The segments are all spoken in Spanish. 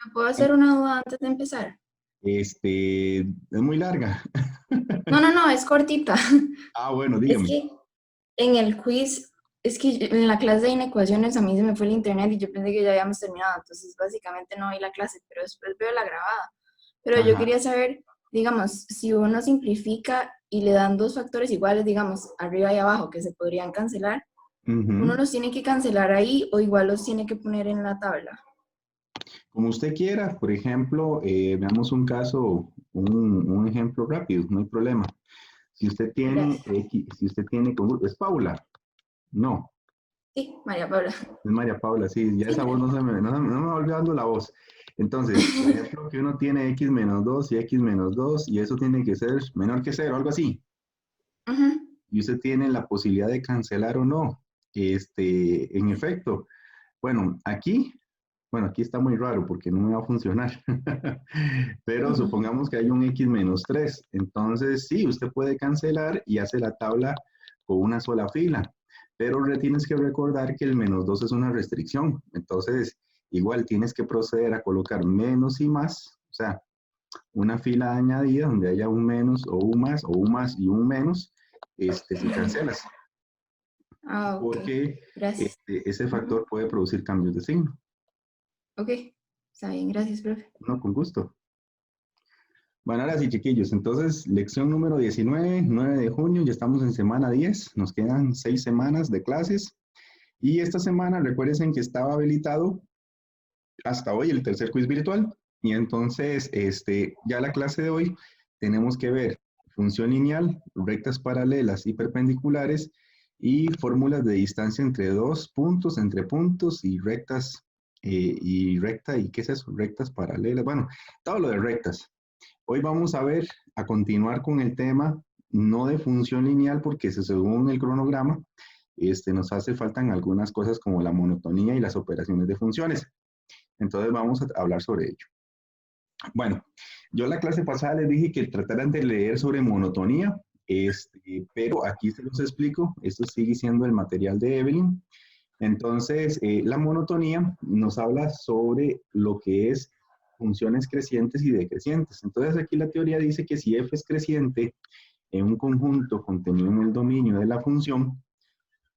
¿Me puedo hacer una duda antes de empezar? Es muy larga. No, es cortita. Ah, bueno, Es dígame. que en el quiz, es que en la clase de inecuaciones a mí se me fue el internet y yo pensé que ya habíamos terminado, entonces básicamente no vi la clase, pero después veo la grabada. Pero yo Ajá. quería saber, digamos, si uno simplifica y le dan dos factores iguales, digamos, arriba y abajo, que se podrían cancelar, ¿uno Ujú. los tiene que cancelar ahí o igual los tiene que poner en la tabla? Como usted quiera, por ejemplo, veamos un caso, un ejemplo rápido, no hay problema. Si usted tiene Gracias. X, si usted tiene, ¿es Paula? No, Sí, María Paula. es María Paula, sí, ya Sí, esa voz María. no me va olvidando la voz. Entonces, por ejemplo, que uno tiene X menos 2 y X menos 2 y eso tiene que ser menor que cero, algo así. Ujú, Y usted tiene la posibilidad de cancelar o no. En efecto, bueno, aquí está muy raro porque no me va a funcionar. Pero supongamos que hay un X menos 3. Entonces, sí, usted puede cancelar y hace la tabla con una sola fila. Pero tienes que recordar que el menos 2 es una restricción. Entonces, igual tienes que proceder a colocar menos y más. O sea, una fila añadida donde haya un menos o un más y un menos, si cancelas, Ah, ok. porque Gracias. ese Ujú. factor puede producir cambios de signo. Ok, está bien, gracias, profe. No, con gusto. Bueno, ahora sí, chiquillos, entonces, lección número 19, 9 de junio, ya estamos en semana 10, nos quedan 6 semanas de clases, y esta semana recuerden que estaba habilitado hasta hoy el tercer quiz virtual, y entonces, ya la clase de hoy tenemos que ver función lineal, rectas paralelas y perpendiculares, y fórmulas de distancia entre dos puntos, entre puntos y rectas, y recta, ¿y qué es eso? Rectas paralelas, bueno, todo lo de rectas. Hoy vamos a ver, a continuar con el tema, no de función lineal, porque según el cronograma, nos hace falta algunas cosas como la monotonía y las operaciones de funciones. Entonces vamos a hablar sobre ello. Bueno, yo la clase pasada les dije que trataran de leer sobre monotonía, pero aquí se los explico, esto sigue siendo el material de Evelyn. Entonces, la monotonía nos habla sobre lo que es funciones crecientes y decrecientes. Entonces, aquí la teoría dice que si f es creciente en un conjunto contenido en el dominio de la función,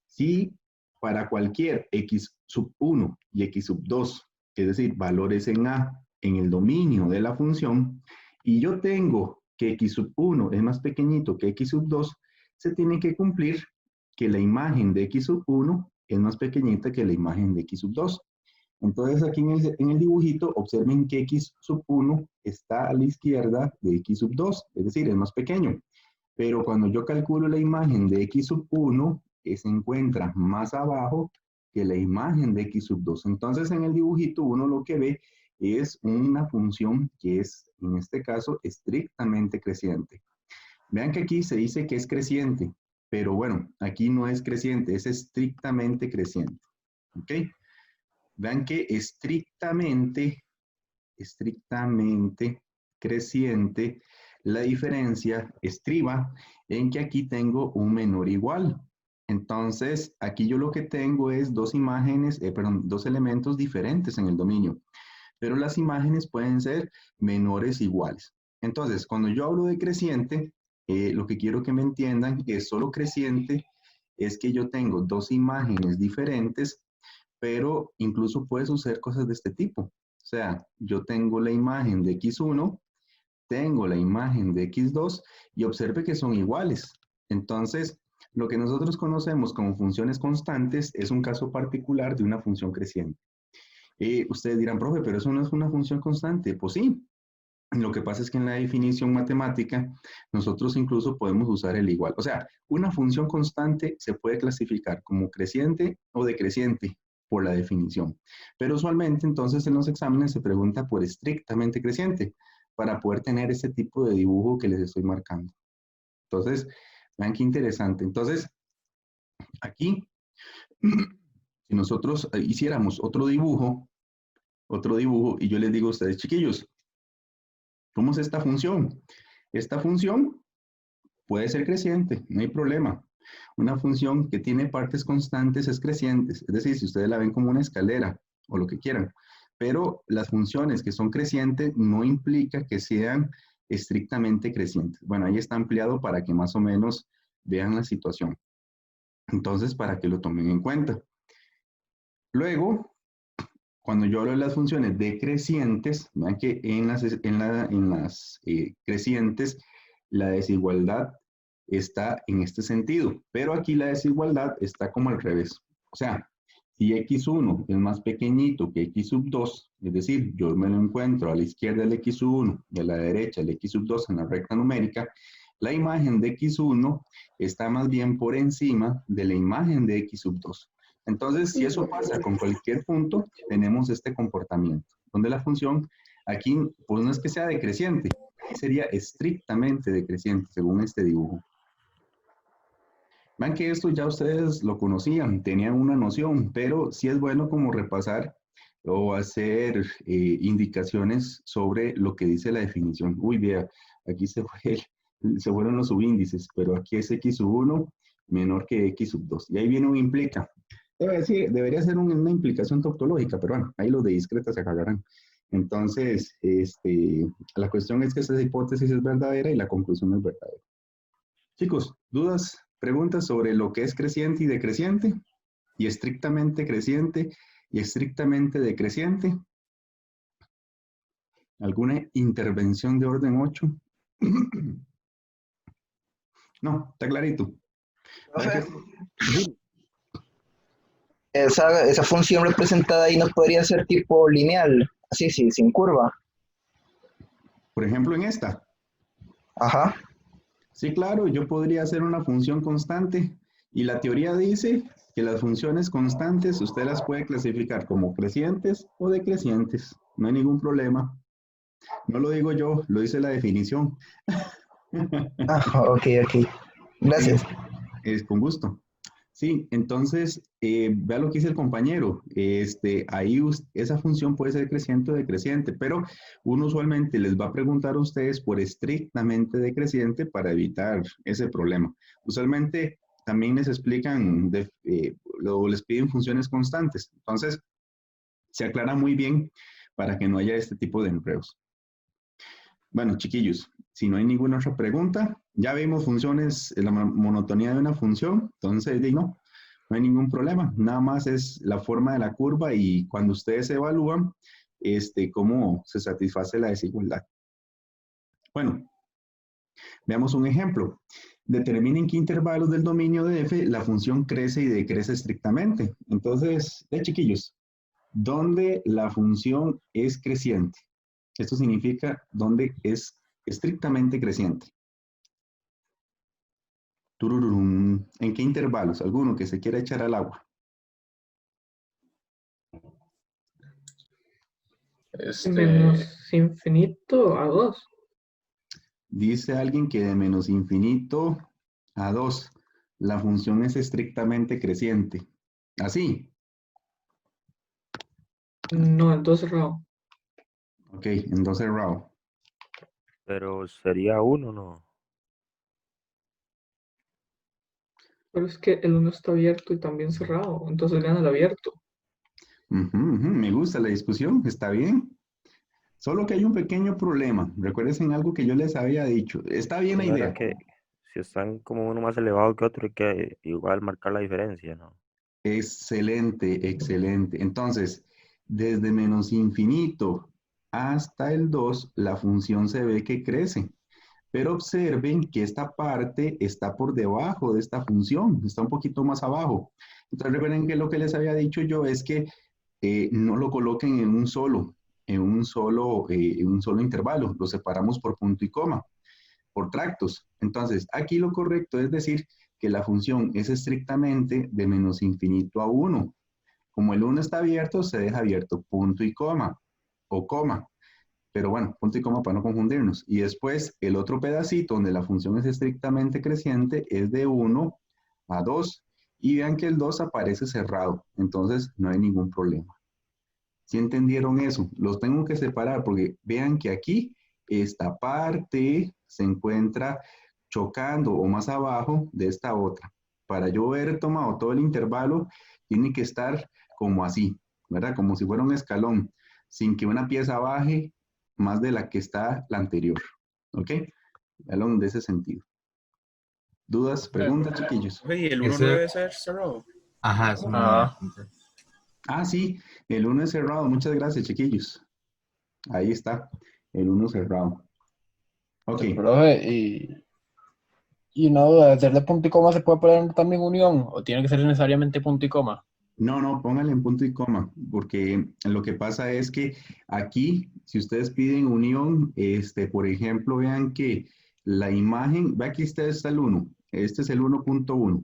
si para cualquier x sub 1 y x sub 2, es decir, valores en a en el dominio de la función, y yo tengo que x sub 1 es más pequeñito que x sub 2, se tiene que cumplir que la imagen de x sub 1 es más pequeñita que la imagen de x sub 2. Entonces aquí en el dibujito observen que x sub 1 está a la izquierda de x sub 2, es decir, es más pequeño. Pero cuando yo calculo la imagen de x sub 1, se encuentra más abajo que la imagen de x sub 2. Entonces en el dibujito uno lo que ve es una función que es, en este caso, estrictamente creciente. Vean que aquí se dice que es creciente, pero bueno, aquí no es creciente, es estrictamente creciente. ¿Ok? Vean que estrictamente creciente, la diferencia estriba en que aquí tengo un menor igual. Entonces, aquí yo lo que tengo es dos elementos diferentes en el dominio, pero las imágenes pueden ser menores iguales. Entonces, cuando yo hablo de creciente, lo que quiero que me entiendan es solo creciente, es que yo tengo dos imágenes diferentes, pero incluso puede suceder cosas de este tipo. O sea, yo tengo la imagen de x1, tengo la imagen de x2 y observe que son iguales. Entonces, lo que nosotros conocemos como funciones constantes es un caso particular de una función creciente. Ustedes dirán, profe, pero eso no es una función constante. Pues sí, lo que pasa es que en la definición matemática nosotros incluso podemos usar el igual. O sea, una función constante se puede clasificar como creciente o decreciente por la definición. Pero usualmente entonces en los exámenes se pregunta por estrictamente creciente para poder tener ese tipo de dibujo que les estoy marcando. Entonces, vean qué interesante. Entonces, aquí, si nosotros hiciéramos otro dibujo, y yo les digo a ustedes, chiquillos, ¿cómo es esta función? Esta función puede ser creciente, no hay problema. Una función que tiene partes constantes es creciente, es decir, si ustedes la ven como una escalera o lo que quieran, pero las funciones que son crecientes no implica que sean estrictamente crecientes. Bueno, ahí está ampliado para que más o menos vean la situación. Entonces, para que lo tomen en cuenta. Luego, cuando yo hablo de las funciones decrecientes, vean que en las crecientes la desigualdad está en este sentido, pero aquí la desigualdad está como al revés. O sea, si x1 es más pequeñito que x sub 2, es decir, yo me lo encuentro a la izquierda el x1 y a la derecha el x sub 2 en la recta numérica, la imagen de x1 está más bien por encima de la imagen de x sub 2. Entonces, si eso pasa con cualquier punto, tenemos este comportamiento, donde la función aquí, pues no es que sea decreciente, aquí sería estrictamente decreciente, según este dibujo. Vean que esto ya ustedes lo conocían, tenían una noción, pero sí es bueno como repasar o hacer indicaciones sobre lo que dice la definición. Uy, vea, aquí se fueron los subíndices, pero aquí es x sub 1 menor que x sub 2. Y ahí viene un implica. Debería ser una implicación tautológica, pero bueno, ahí los de discreta se cagarán. Entonces, la cuestión es que esa hipótesis es verdadera y la conclusión es verdadera. Chicos, ¿dudas, preguntas sobre lo que es creciente y decreciente? Y estrictamente creciente y estrictamente decreciente. ¿Alguna intervención de orden 8? No, está clarito. Profe, esa función representada ahí no podría ser tipo lineal, así, sí, sin curva. Por ejemplo, en esta. Ajá. Sí, claro, yo podría hacer una función constante y la teoría dice que las funciones constantes usted las puede clasificar como crecientes o decrecientes. No hay ningún problema. No lo digo yo, lo dice la definición. Ah, ok, ok. Sí, Gracias. es con gusto. Sí, entonces, vea lo que dice el compañero. Ahí esa función puede ser creciente o decreciente, pero uno usualmente les va a preguntar a ustedes por estrictamente decreciente para evitar ese problema. Usualmente también les explican, les piden funciones constantes. Entonces, se aclara muy bien para que no haya este tipo de enredos. Bueno, chiquillos, si no hay ninguna otra pregunta, ya vimos funciones, la monotonía de una función, entonces, no hay ningún problema. Nada más es la forma de la curva y cuando ustedes evalúan, cómo se satisface la desigualdad. Bueno, veamos un ejemplo. Determinen qué intervalos del dominio de f la función crece y decrece estrictamente. Entonces, chiquillos, ¿dónde la función es creciente? Esto significa dónde es estrictamente creciente. Turururum. ¿En qué intervalos? ¿Alguno que se quiera echar al agua? Menos infinito a 2. Dice alguien que de menos infinito a 2, la función es estrictamente creciente. Así. No, el 2 cerrado. Ok, en 2 cerrado. Pero sería uno, ¿no? Pero es que el 1 está abierto y también cerrado. Entonces gana el abierto. Me gusta la discusión, está bien. Solo que hay un pequeño problema. Recuerden algo que yo les había dicho. Está bien la No era idea. que si están como uno más elevado que otro, hay que igual marcar la diferencia, ¿no? Excelente, excelente. Entonces, desde menos infinito hasta el 2, la función se ve que crece. Pero observen que esta parte está por debajo de esta función, está un poquito más abajo. Entonces recuerden que lo que les había dicho yo es que no lo coloquen en un solo intervalo, lo separamos por punto y coma, por tractos. Entonces, aquí lo correcto es decir que la función es estrictamente de menos infinito a 1. Como el 1 está abierto, se deja abierto punto y coma, o coma. Pero bueno, punto y coma para no confundirnos. Y después el otro pedacito donde la función es estrictamente creciente es de 1 a 2. Y vean que el 2 aparece cerrado. Entonces no hay ningún problema. ¿Sí entendieron eso? Los tengo que separar porque vean que aquí esta parte se encuentra chocando o más abajo de esta otra. para yo haber tomado todo el intervalo, tiene que estar como así, ¿verdad? Como si fuera un escalón, sin que una pieza baje más de la que está la anterior, ¿ok? Algo de ese sentido. ¿Dudas, preguntas, chiquillos? Oye, ¿y el uno no Ese, debe ser cerrado? ajá, eso me Ah, Ah, sí, el 1 es cerrado. Muchas gracias, chiquillos. Ahí está, el 1 cerrado. Ok, Profe, y una duda, ¿hacerle punto y coma se puede poner también unión o tiene que ser necesariamente punto y coma? no, póngale en punto y coma, porque lo que pasa es que aquí, si ustedes piden unión, por ejemplo, vean que la imagen, ve aquí está el 1, este es el 1.1.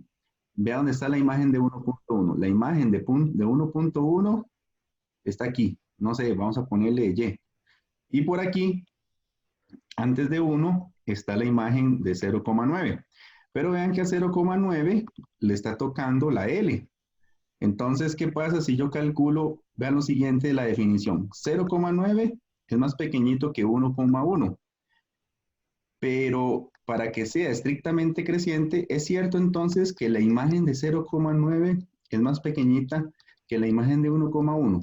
Vea dónde está la imagen de 1.1. La imagen de 1.1 está aquí. No sé, vamos a ponerle Y. Y por aquí, antes de 1, está la imagen de 0,9. Pero vean que a 0,9 le está tocando la L. Entonces, ¿qué pasa si yo calculo? Vean lo siguiente de la definición. 0,9 es más pequeñito que 1,1. Pero para que sea estrictamente creciente, es cierto entonces que la imagen de 0,9 es más pequeñita que la imagen de 1,1.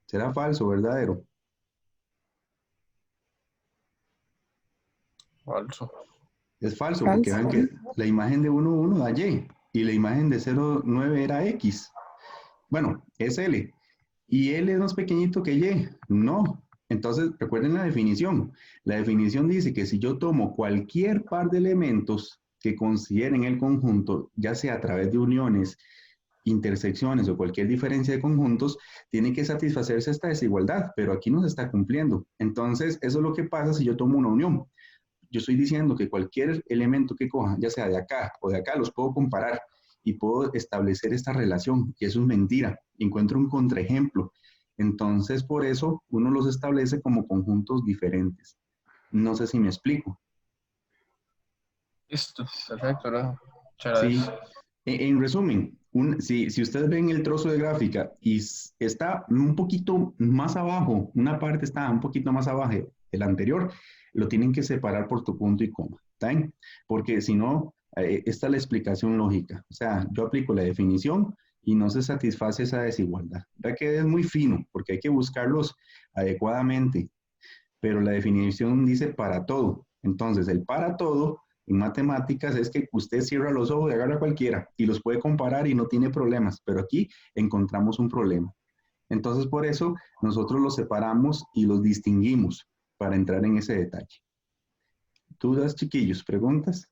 ¿Será falso o verdadero? Falso. Es falso, porque Falso. vean que la imagen de 1,1 da Y y la imagen de 0,9 era X. Bueno, es L. ¿Y L es más pequeñito que Y? No. Entonces, recuerden la definición. La definición dice que si yo tomo cualquier par de elementos que consideren el conjunto, ya sea a través de uniones, intersecciones o cualquier diferencia de conjuntos, tiene que satisfacerse esta desigualdad, pero aquí no se está cumpliendo. Entonces, eso es lo que pasa si yo tomo una unión. Yo estoy diciendo que cualquier elemento que coja, ya sea de acá o de acá, los puedo comparar y puedo establecer esta relación, y eso es mentira. Encuentro un contraejemplo. Entonces, por eso uno los establece como conjuntos diferentes. No sé si me explico. Listo, perfecto, ¿no? Muchas Sí. gracias. En resumen, si ustedes ven el trozo de gráfica y está un poquito más abajo, una parte está un poquito más abajo del anterior, lo tienen que separar por tu punto y coma, ¿está bien? Porque si no, esta es la explicación lógica. O sea, yo aplico la definición y no se satisface esa desigualdad. Ya que es muy fino, porque hay que buscarlos adecuadamente, pero la definición dice para todo. Entonces, el para todo en matemáticas es que usted cierra los ojos y agarra cualquiera y los puede comparar y no tiene problemas, pero aquí encontramos un problema. Entonces, por eso nosotros los separamos y los distinguimos para entrar en ese detalle. ¿Dudas, chiquillos? ¿Preguntas?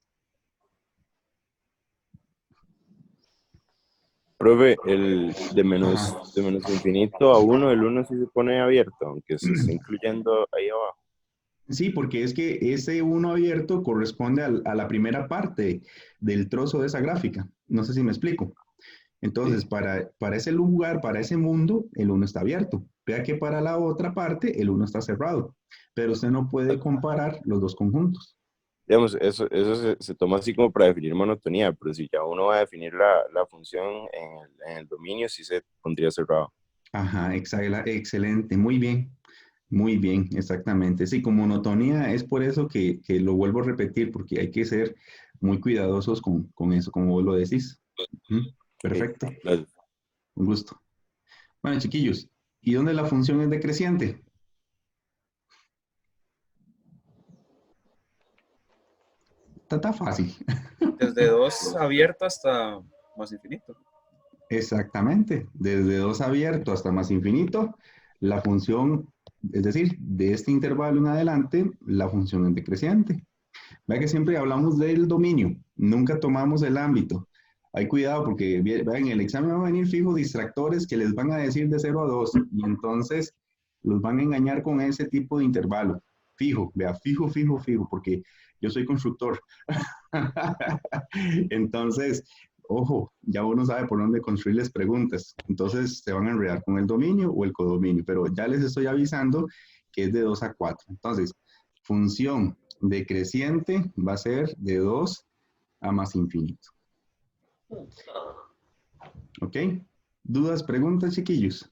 Profe, el Ajá. de menos infinito a uno, el uno sí se pone abierto, aunque se esté incluyendo ahí abajo. Sí, porque es que ese uno abierto corresponde a la primera parte del trozo de esa gráfica. No sé si me explico. Entonces, Sí. para ese lugar, para ese mundo, el uno está abierto. Vea que para la otra parte, el uno está cerrado. Pero usted no puede comparar los dos conjuntos. Digamos, eso se toma así como para definir monotonía, pero si ya uno va a definir la función en el dominio, sí se pondría cerrado. Ajá, excelente, muy bien, exactamente. Sí, con monotonía es por eso que lo vuelvo a repetir, porque hay que ser muy cuidadosos con eso, como vos lo decís. Ujú, Sí, perfecto, gracias. un gusto. Bueno, chiquillos, ¿y dónde la función es decreciente? Está fácil. Desde 2 abierto hasta más infinito. Exactamente, desde 2 abierto hasta más infinito, la función, es decir, de este intervalo en adelante, la función es decreciente. Vea que siempre hablamos del dominio, nunca tomamos el ámbito. Hay cuidado porque vean, en el examen van a venir fijos distractores que les van a decir de 0 a 2 y entonces los van a engañar con ese tipo de intervalo. Fijo, vea, fijo, porque yo soy constructor. Entonces, ojo, ya uno sabe por dónde construirles preguntas. Entonces, se van a enredar con el dominio o el codominio, pero ya les estoy avisando que es de 2 a 4. Entonces, función decreciente va a ser de 2 a más infinito. ¿Ok? ¿Dudas, preguntas, chiquillos?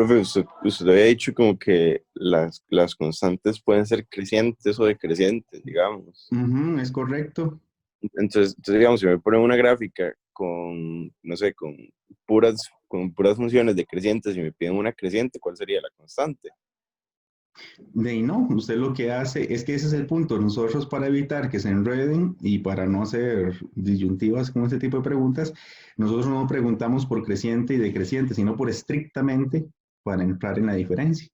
Profe, usted había dicho como que las constantes pueden ser crecientes o decrecientes, digamos. Ujú, es correcto. Entonces, digamos, si me ponen una gráfica con, no sé, con puras funciones decrecientes y me piden una creciente, ¿cuál sería la constante? De ahí no, usted lo que hace es que ese es el punto. Nosotros para evitar que se enreden y para no hacer disyuntivas con este tipo de preguntas, nosotros no preguntamos por creciente y decreciente, sino por estrictamente para entrar en la diferencia.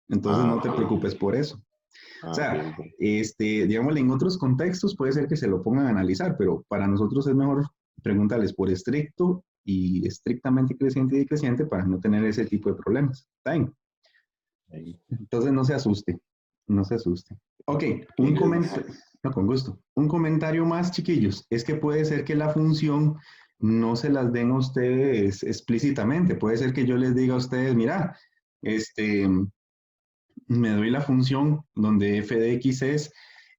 Entonces Ah, no te ok. preocupes por eso. O Ah, ok, sea, ok. digámosle, en otros contextos puede ser que se lo pongan a analizar, pero para nosotros es mejor preguntarles por estricto y estrictamente creciente y decreciente para no tener ese tipo de problemas. ¿Está bien? Ahí. Entonces no se asuste, no se asuste. Ok, Ok, un gracias. comentario, no, con gusto. Un comentario más, chiquillos, es que puede ser que la función no se las den a ustedes explícitamente. Puede ser que yo les diga a ustedes, mira, este, me doy la función donde f de x es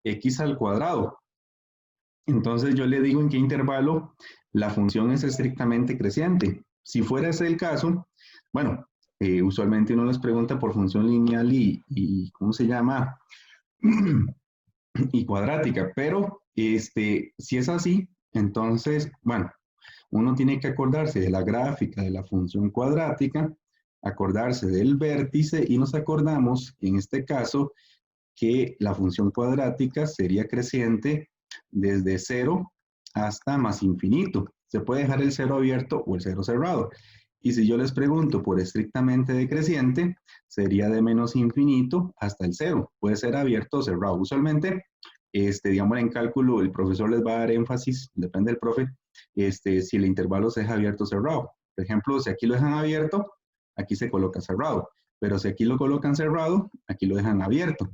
x al cuadrado. Entonces yo le digo en qué intervalo la función es estrictamente creciente. Si fuera ese el caso, bueno, usualmente uno les pregunta por función lineal y ¿cómo se llama? Y cuadrática, pero si es así, entonces, bueno, uno tiene que acordarse de la gráfica de la función cuadrática, acordarse del vértice y nos acordamos, en este caso, que la función cuadrática sería creciente desde 0 hasta más infinito. Se puede dejar el 0 abierto o el 0 cerrado. Y si yo les pregunto por estrictamente decreciente, sería de menos infinito hasta el 0. Puede ser abierto o cerrado. Usualmente, digamos en cálculo, el profesor les va a dar énfasis, depende del profe, si el intervalo se deja abierto o cerrado. Por ejemplo, si aquí lo dejan abierto, aquí se coloca cerrado. Pero si aquí lo colocan cerrado, aquí lo dejan abierto.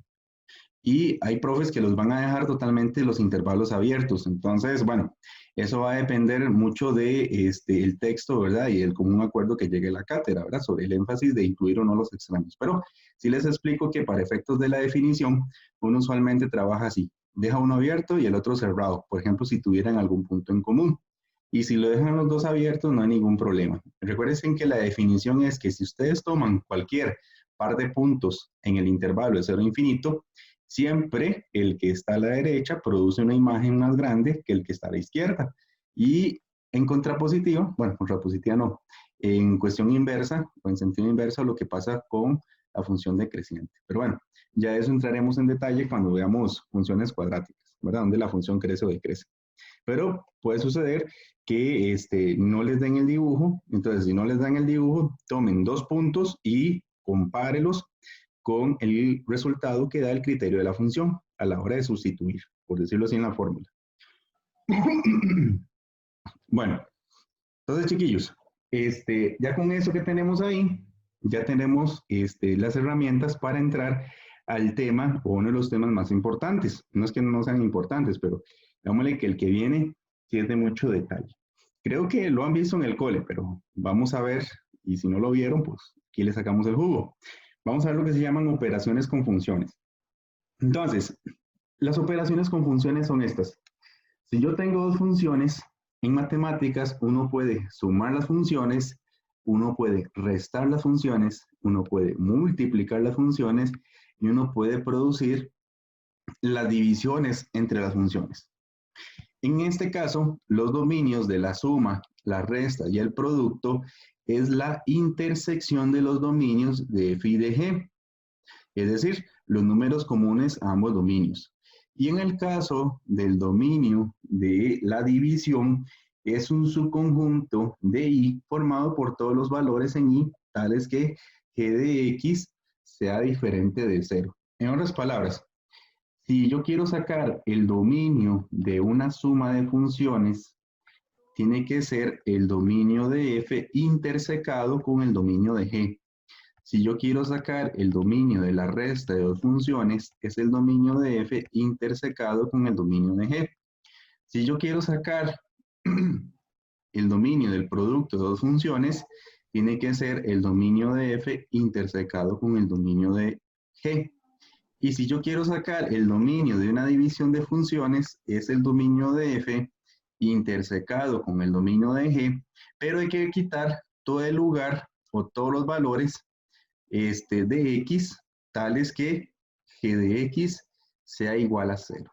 Y hay profes que los van a dejar totalmente los intervalos abiertos. Entonces, bueno, eso va a depender mucho de el texto, ¿verdad? Y el común acuerdo que llegue a la cátedra, ¿verdad? Sobre el énfasis de incluir o no los extremos. Pero sí les explico que para efectos de la definición, uno usualmente trabaja así. Deja uno abierto y el otro cerrado. Por ejemplo, si tuvieran algún punto en común. Y si lo dejan los dos abiertos, no hay ningún problema. Recuerden que la definición es que si ustedes toman cualquier par de puntos en el intervalo de cero a infinito, siempre el que está a la derecha produce una imagen más grande que el que está a la izquierda. Y en contrapositiva, bueno, contrapositiva no, en cuestión inversa o en sentido inverso lo que pasa con la función decreciente. Pero bueno, ya eso entraremos en detalle cuando veamos funciones cuadráticas, ¿verdad? Donde la función crece o decrece. Pero puede suceder que no les den el dibujo, entonces si no les dan el dibujo, tomen dos puntos y compárelos con el resultado que da el criterio de la función a la hora de sustituir, por decirlo así en la fórmula. Bueno, entonces chiquillos, ya con eso que tenemos ahí, ya tenemos las herramientas para entrar al tema o uno de los temas más importantes. No es que no sean importantes, pero digámosle que el que viene sí es de mucho detalle. Creo que lo han visto en el cole, pero vamos a ver, y si no lo vieron, pues aquí le sacamos el jugo. Vamos a ver lo que se llaman operaciones con funciones. Entonces, las operaciones con funciones son estas. Si yo tengo dos funciones, en matemáticas uno puede sumar las funciones, uno puede restar las funciones, uno puede multiplicar las funciones y uno puede producir las divisiones entre las funciones. En este caso, los dominios de la suma, la resta y el producto es la intersección de los dominios de f y de g, es decir, los números comunes a ambos dominios. Y en el caso del dominio de la división, es un subconjunto de i formado por todos los valores en i, tales que g de x sea diferente de 0. En otras palabras, si yo quiero sacar el dominio de una suma de funciones, tiene que ser el dominio de f intersecado con el dominio de g. Si yo quiero sacar el dominio de la resta de dos funciones, es el dominio de f intersecado con el dominio de g. Si yo quiero sacar el dominio del producto de dos funciones, tiene que ser el dominio de f intersecado con el dominio de g. Y si yo quiero sacar el dominio de una división de funciones, es el dominio de f intersecado con el dominio de g, pero hay que quitar todo el lugar o todos los valores de x, tales que g de x sea igual a 0.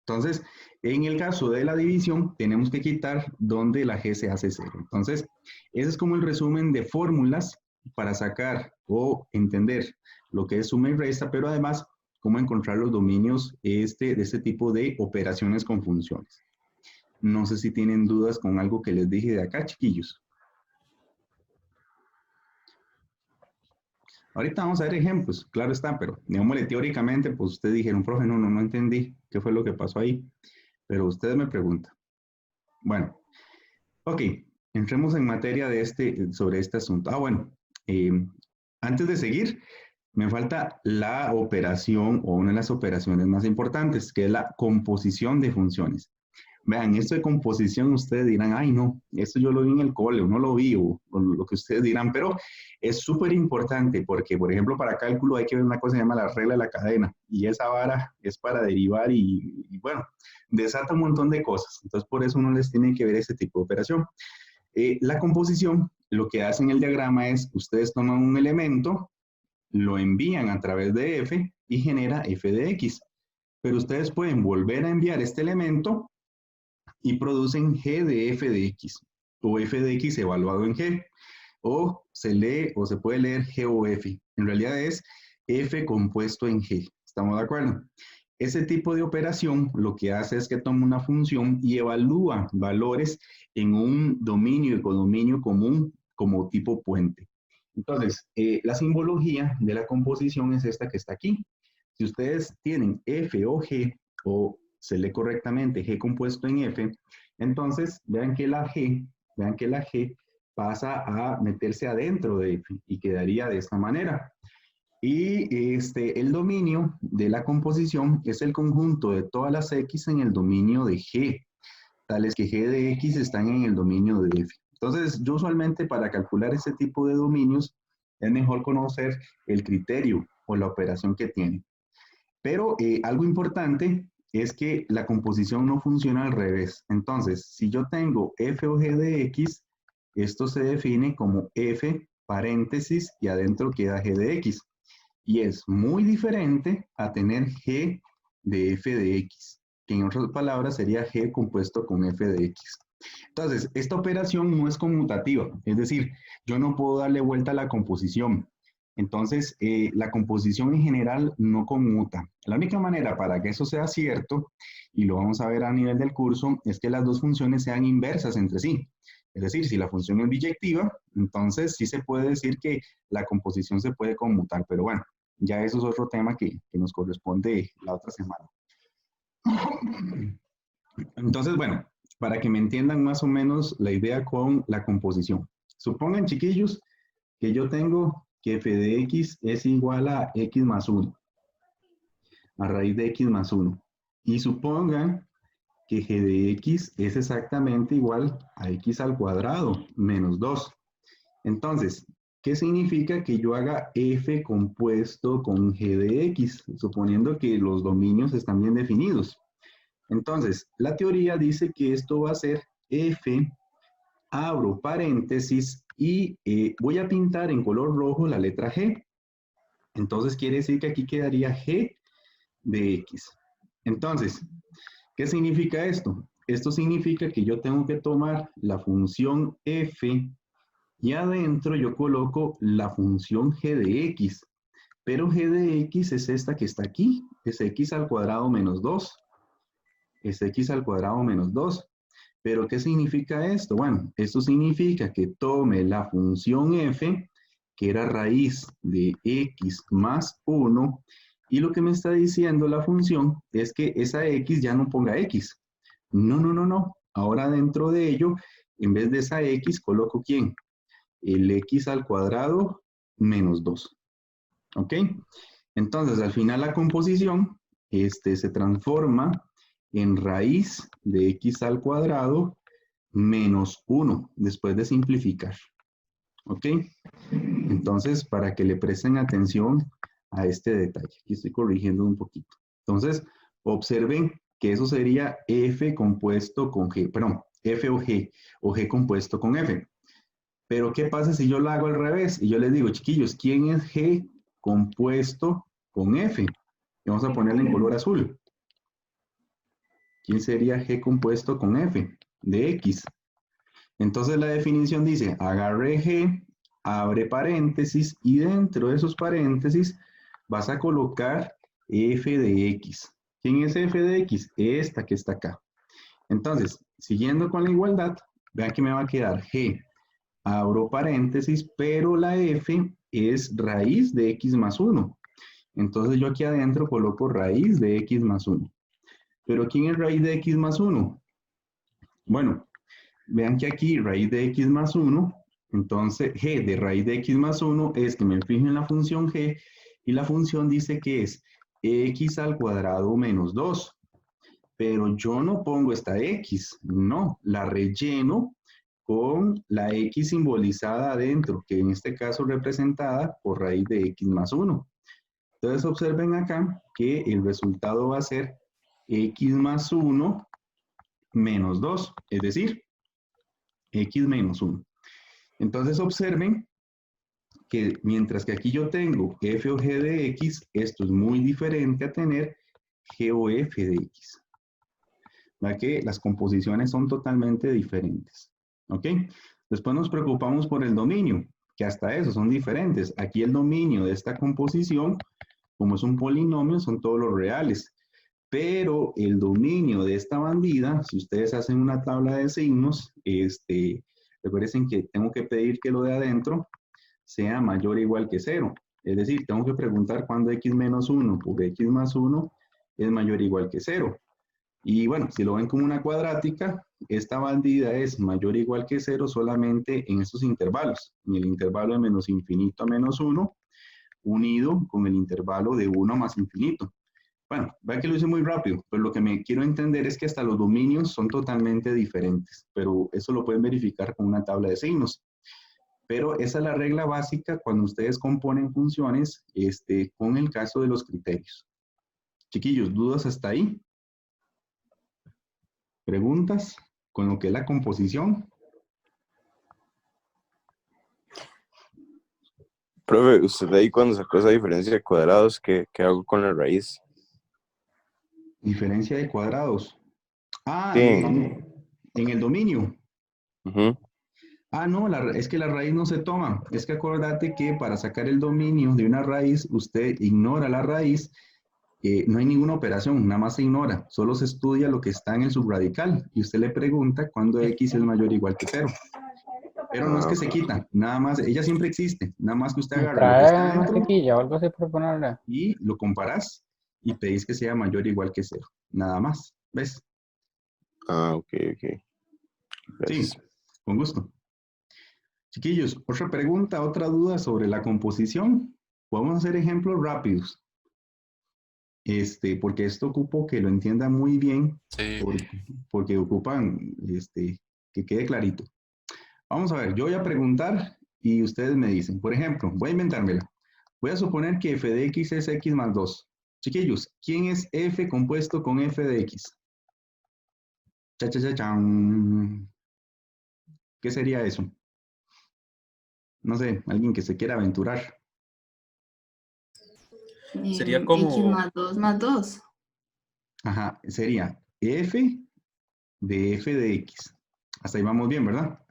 Entonces, en el caso de la división, tenemos que quitar donde la g se hace 0. Entonces, ese es como el resumen de fórmulas para sacar o entender lo que es suma y resta, pero además, cómo encontrar los dominios de este tipo de operaciones con funciones. No sé si tienen dudas con algo que les dije de acá, chiquillos. Ahorita vamos a ver ejemplos, claro está, pero digámosle teóricamente, pues ustedes dijeron, profe, no entendí qué fue lo que pasó ahí, pero ustedes me preguntan. Bueno, ok, entremos en materia sobre este asunto. Bueno, antes de seguir, me falta la operación o una de las operaciones más importantes, que es la composición de funciones. Vean, esto de composición, ustedes dirán, ay no, esto yo lo vi en el cole, o no lo vi, o lo que ustedes dirán, pero es súper importante porque, por ejemplo, para cálculo hay que ver una cosa que se llama la regla de la cadena, y esa vara es para derivar y bueno, desata un montón de cosas. Entonces, por eso uno les tiene que ver ese tipo de operación. La composición, lo que hace en el diagrama es, ustedes toman un elemento, lo envían a través de f y genera f de x. Pero ustedes pueden volver a enviar este elemento y producen g de f de x, o f de x evaluado en g, o se lee o se puede leer g o f. En realidad es f compuesto en g. ¿Estamos de acuerdo? Ese tipo de operación lo que hace es que toma una función y evalúa valores en un dominio y codominio común como tipo puente. Entonces, la simbología de la composición es esta que está aquí. Si ustedes tienen f o g, o se lee correctamente g compuesto en f, entonces vean que la g pasa a meterse adentro de f y quedaría de esta manera. Y el dominio de la composición es el conjunto de todas las x en el dominio de g, tales que g de x están en el dominio de f. Entonces, yo usualmente para calcular ese tipo de dominios es mejor conocer el criterio o la operación que tiene. Pero algo importante es que la composición no funciona al revés. Entonces, si yo tengo f o g de x, esto se define como f paréntesis y adentro queda g de x. Y es muy diferente a tener g de f de x, que en otras palabras sería g compuesto con f de x. Entonces, esta operación no es conmutativa, es decir, yo no puedo darle vuelta a la composición. Entonces, la composición en general no conmuta. La única manera para que eso sea cierto, y lo vamos a ver a nivel del curso, es que las dos funciones sean inversas entre sí. Es decir, si la función es biyectiva, entonces sí se puede decir que la composición se puede conmutar, pero bueno, ya eso es otro tema que nos corresponde la otra semana. Entonces, bueno, para que me entiendan más o menos la idea con la composición. Supongan, chiquillos, que yo tengo que f de x es igual a x más 1, a raíz de x más 1. Y supongan que g de x es exactamente igual a x al cuadrado menos 2. Entonces, ¿qué significa que yo haga f compuesto con g de x? Suponiendo que los dominios están bien definidos. Entonces, la teoría dice que esto va a ser f, abro paréntesis, y voy a pintar en color rojo la letra G. Entonces quiere decir que aquí quedaría G de X. Entonces, ¿qué significa esto? Esto significa que yo tengo que tomar la función F y adentro yo coloco la función G de X. Pero G de X es esta que está aquí, es X al cuadrado menos 2. Es X al cuadrado menos 2. ¿Pero qué significa esto? Bueno, esto significa que tome la función f, que era raíz de x más 1, y lo que me está diciendo la función es que esa x ya no ponga x. No. Ahora dentro de ello, en vez de esa x, coloco ¿quién? El x al cuadrado menos 2. ¿Ok? Entonces, al final la composición se transforma en raíz de x al cuadrado menos 1, después de simplificar. ¿Ok? Entonces, para que le presten atención a este detalle. Aquí estoy corrigiendo un poquito. Entonces, observen que eso sería f compuesto con g, perdón, f o g compuesto con f. Pero ¿qué pasa si yo lo hago al revés? Y yo les digo, chiquillos, ¿quién es G compuesto con F? Y vamos a ponerle en color azul. ¿Quién sería G compuesto con F? De X. Entonces la definición dice, agarre G, abre paréntesis, y dentro de esos paréntesis vas a colocar F de X. ¿Quién es F de X? Esta que está acá. Entonces, siguiendo con la igualdad, vean que me va a quedar G, abro paréntesis, pero la F es raíz de X más 1. Entonces yo aquí adentro coloco raíz de X más 1. ¿Pero quién es raíz de X más 1? Bueno, vean que aquí raíz de X más 1, entonces G de raíz de X más 1 es que me fijo en la función G y la función dice que es X al cuadrado menos 2. Pero yo no pongo esta X, no, la relleno con la X simbolizada adentro, que en este caso representada por raíz de X más 1. Entonces observen acá que el resultado va a ser X más 1 menos 2, es decir, X menos 1. Entonces observen que mientras que aquí yo tengo F o G de X, esto es muy diferente a tener G o F de X. ¿Verdad que las composiciones son totalmente diferentes? ¿Ok? Después nos preocupamos por el dominio, que hasta eso son diferentes. Aquí el dominio de esta composición, como es un polinomio, son todos los reales. Pero el dominio de esta bandida, si ustedes hacen una tabla de signos, recuerden que tengo que pedir que lo de adentro sea mayor o igual que 0. Es decir, tengo que preguntar cuándo X menos 1 por X más 1 es mayor o igual que 0. Y bueno, si lo ven como una cuadrática, esta bandida es mayor o igual que 0 solamente en estos intervalos. En el intervalo de menos infinito a menos 1, unido con el intervalo de 1 más infinito. Bueno, vean que lo hice muy rápido, pero lo que me quiero entender es que hasta los dominios son totalmente diferentes, pero eso lo pueden verificar con una tabla de signos. Pero esa es la regla básica cuando ustedes componen funciones con el caso de los criterios. Chiquillos, ¿dudas hasta ahí? ¿Preguntas con lo que es la composición? Profe, usted ahí cuando sacó esa diferencia de cuadrados, ¿qué hago con la raíz? Diferencia de cuadrados. Ah, Sí. en el dominio. Ujú. Ah, no, es que la raíz no se toma. Es que acordate que para sacar el dominio de una raíz, usted ignora la raíz. No hay ninguna operación, nada más se ignora. Solo se estudia lo que está en el subradical. Y usted le pregunta cuándo X es mayor o igual que 0. Pero no es que se quita, nada más, ella siempre existe. Nada más que usted agarra lo que está Trae dentro mantequilla o algo así por ponerle. y lo comparás y pedís que sea mayor o igual que 0. Nada más. ¿Ves? Ah, ok. Gracias. Sí, con gusto. Chiquillos, otra pregunta, otra duda sobre la composición. Podemos hacer ejemplos rápidos. Porque esto ocupo que lo entiendan muy bien, Sí. porque ocupan que quede clarito. Vamos a ver, yo voy a preguntar y ustedes me dicen. Por ejemplo, voy a inventármela. Voy a suponer que f de x es x más 2. Chiquillos, ¿quién es f compuesto con f de x? Chan. ¿Qué sería eso? No sé, alguien que se quiera aventurar. Sería como- X más 2 más 2. Ajá, sería f de x. Hasta ahí vamos bien, ¿verdad?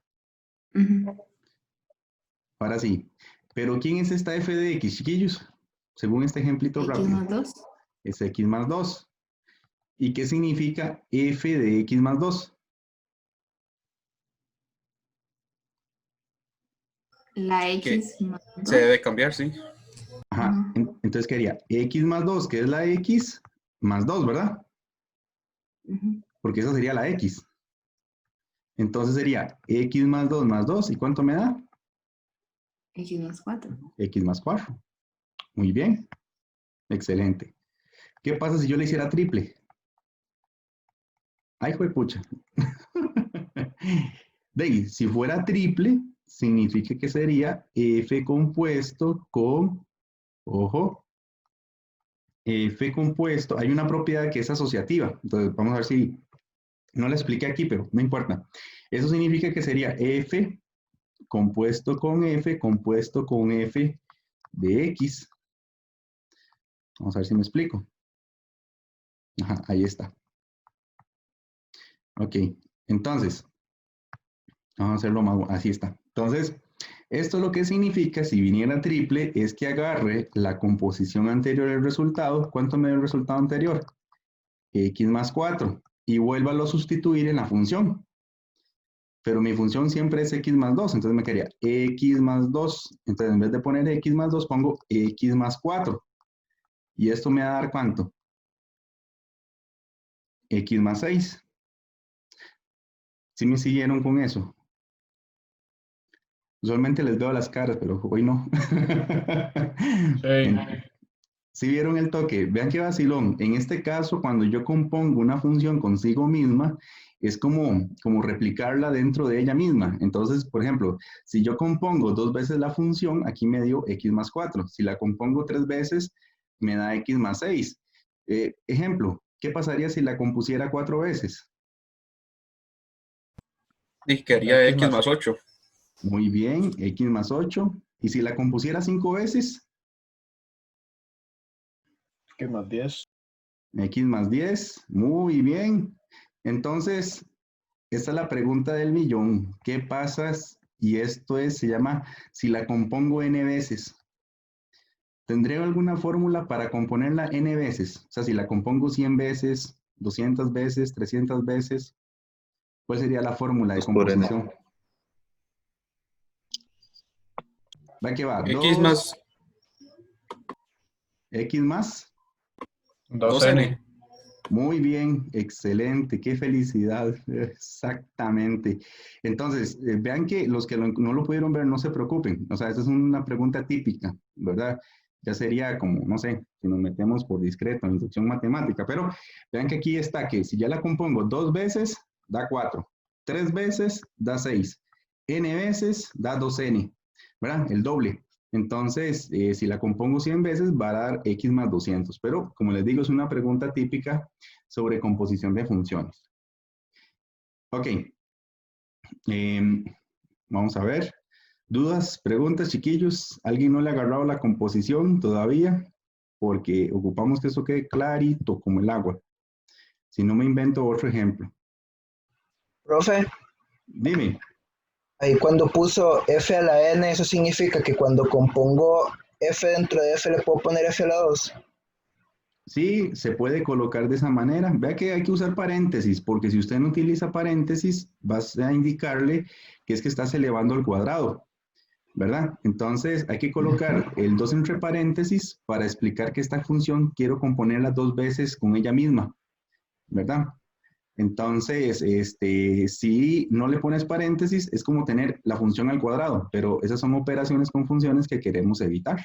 Ujú. Ahora sí. Pero ¿quién es esta f de x, chiquillos? Según este ejemplito X rápido. más 2. Es x más 2. ¿Y qué significa f de x más 2? La X más 2. Se debe cambiar, sí. Ajá. Ajá. Entonces quedaría x más 2, que es la x, más 2, ¿verdad? Ujú. Porque esa sería la x. Entonces sería x más 2 más 2. ¿Y cuánto me da? X más 4. X más 4. Muy bien. Excelente. ¿Qué pasa si yo le hiciera triple? Ay, juepucha. De ahí, si fuera triple, significa que sería f compuesto con, ojo, f compuesto, hay una propiedad que es asociativa. Entonces, vamos a ver si, no la expliqué aquí, pero no importa. Eso significa que sería f compuesto con f de x. Vamos a ver si me explico. Ajá, ahí está. Ok, entonces, vamos a hacerlo más, así está. Entonces, esto lo que significa, si viniera triple, es que agarre la composición anterior del resultado. ¿Cuánto me dio el resultado anterior? X más 4. Y vuélvalo a sustituir en la función. Pero mi función siempre es x más 2, entonces me quedaría x más 2. Entonces, en vez de poner x más 2, pongo x más 4. ¿Y esto me va a dar cuánto? X más 6. ¿Sí me siguieron con eso? Usualmente les veo las caras, pero hoy no. Sí. Si vieron el toque, vean qué vacilón. En este caso, cuando yo compongo una función consigo misma, es como replicarla dentro de ella misma. Entonces, por ejemplo, si yo compongo 2 veces la función, aquí me dio x más 4. Si la compongo 3 veces, me da x más 6. Ejemplo, ¿qué pasaría si la compusiera 4 veces? Y quería X X más más 8. Muy bien, x más 8. ¿Y si la compusiera 5 veces? X más 10. X más 10. Muy bien. Entonces, esta es la pregunta del millón. ¿Qué pasa? Y esto se llama, si la compongo n veces. ¿Tendré alguna fórmula para componerla n veces? O sea, si la compongo 100 veces, 200 veces, 300 veces, ¿cuál sería la fórmula de 2 por n. composición? Va que va, X 2, más x más. 2n. 2n. Muy bien, excelente, qué felicidad, exactamente. Entonces, vean que los que no lo pudieron ver, no se preocupen. O sea, esa es una pregunta típica, ¿verdad? Ya sería como, no sé, si nos metemos por discreto en inducción matemática, pero vean que aquí está que si ya la compongo 2 veces, da 4, 3 veces, da 6, n veces, da 2n, ¿verdad? El doble. Entonces, si la compongo 100 veces, va a dar x más 200. Pero, como les digo, es una pregunta típica sobre composición de funciones. Ok, vamos a ver. ¿Dudas, preguntas, chiquillos? ¿Alguien no le ha agarrado la composición todavía? Porque ocupamos que eso quede clarito como el agua. Si no, me invento otro ejemplo. Profe, Dime. ahí cuando puso f a la n, eso significa que cuando compongo f dentro de f le puedo poner f a la 2. Sí, se puede colocar de esa manera. Vea que hay que usar paréntesis, porque si usted no utiliza paréntesis, vas a indicarle que es que estás elevando al cuadrado, ¿verdad? Entonces hay que colocar el 2 entre paréntesis para explicar que esta función quiero componerla 2 veces con ella misma, ¿verdad? Entonces, si no le pones paréntesis, es como tener la función al cuadrado, pero esas son operaciones con funciones que queremos evitar.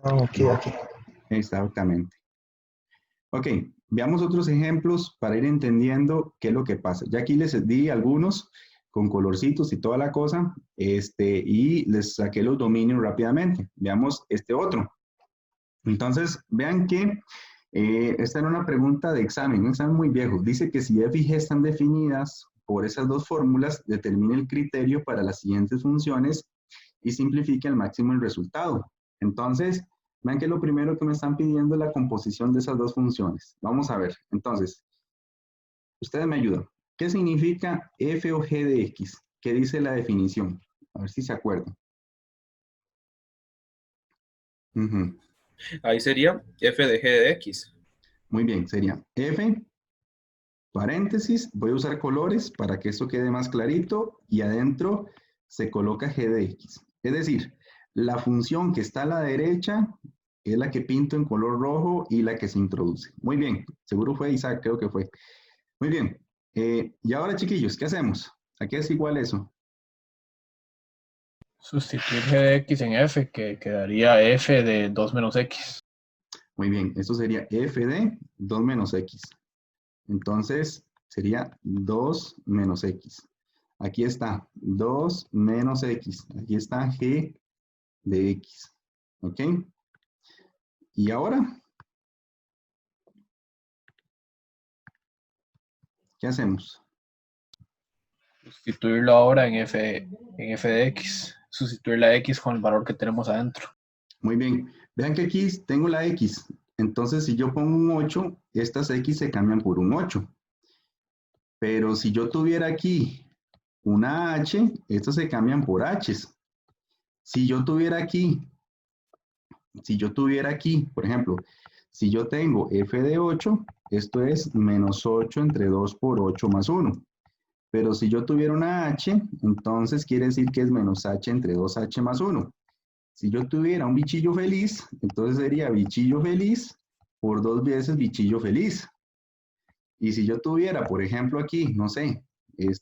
Ah, ok, ok. Exactamente. Ok, veamos otros ejemplos para ir entendiendo qué es lo que pasa. Ya aquí les di algunos con colorcitos y toda la cosa, y les saqué los dominios rápidamente. Veamos este otro. Entonces, vean que esta era una pregunta de examen, un examen muy viejo. Dice que si f y g están definidas por esas dos fórmulas, determine el criterio para las siguientes funciones y simplifique al máximo el resultado. Entonces, vean que lo primero que me están pidiendo es la composición de esas dos funciones. Vamos a ver. Entonces, ustedes me ayudan. ¿Qué significa f o g de x? ¿Qué dice la definición? A ver si se acuerdan. Uh-huh. Ahí sería f de g de x. Muy bien, sería f, paréntesis, voy a usar colores para que esto quede más clarito, y adentro se coloca g de x. Es decir, la función que está a la derecha es la que pinto en color rojo y la que se introduce. Muy bien, seguro fue Isaac, creo que fue. Muy bien, y ahora chiquillos, ¿qué hacemos? ¿A qué es igual eso? Sustituir g de x en f, que quedaría f de 2 menos x. Muy bien, esto sería f de 2 menos x. Entonces, sería 2 menos x. Aquí está 2 menos x. Aquí está g de x. ¿Ok? Y ahora, ¿qué hacemos? sustituirlo ahora en f de x, sustituir la x con el valor que tenemos adentro. Muy bien. Vean que aquí tengo la x. Entonces, si yo pongo un 8, estas x se cambian por un 8. Pero si yo tuviera aquí una h, estas se cambian por h's. Si yo tuviera aquí, por ejemplo, si yo tengo f de 8, esto es menos 8 entre 2 por 8 más 1. Pero si yo tuviera una h, entonces quiere decir que es menos h entre 2h más 1. Si yo tuviera un bichillo feliz, entonces sería bichillo feliz por 2 veces bichillo feliz. Y si yo tuviera, por ejemplo, aquí, no sé,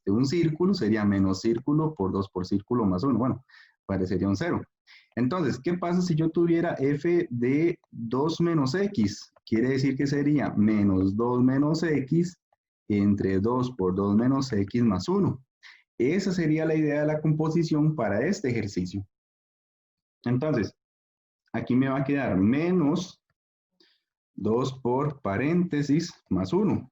un círculo, sería menos círculo por 2 por círculo más 1. Bueno, parecería un 0. Entonces, ¿qué pasa si yo tuviera f de 2 menos x? Quiere decir que sería menos 2 menos x entre 2 por 2 menos x más 1. Esa sería la idea de la composición para este ejercicio. Entonces, aquí me va a quedar menos 2 por paréntesis más 1.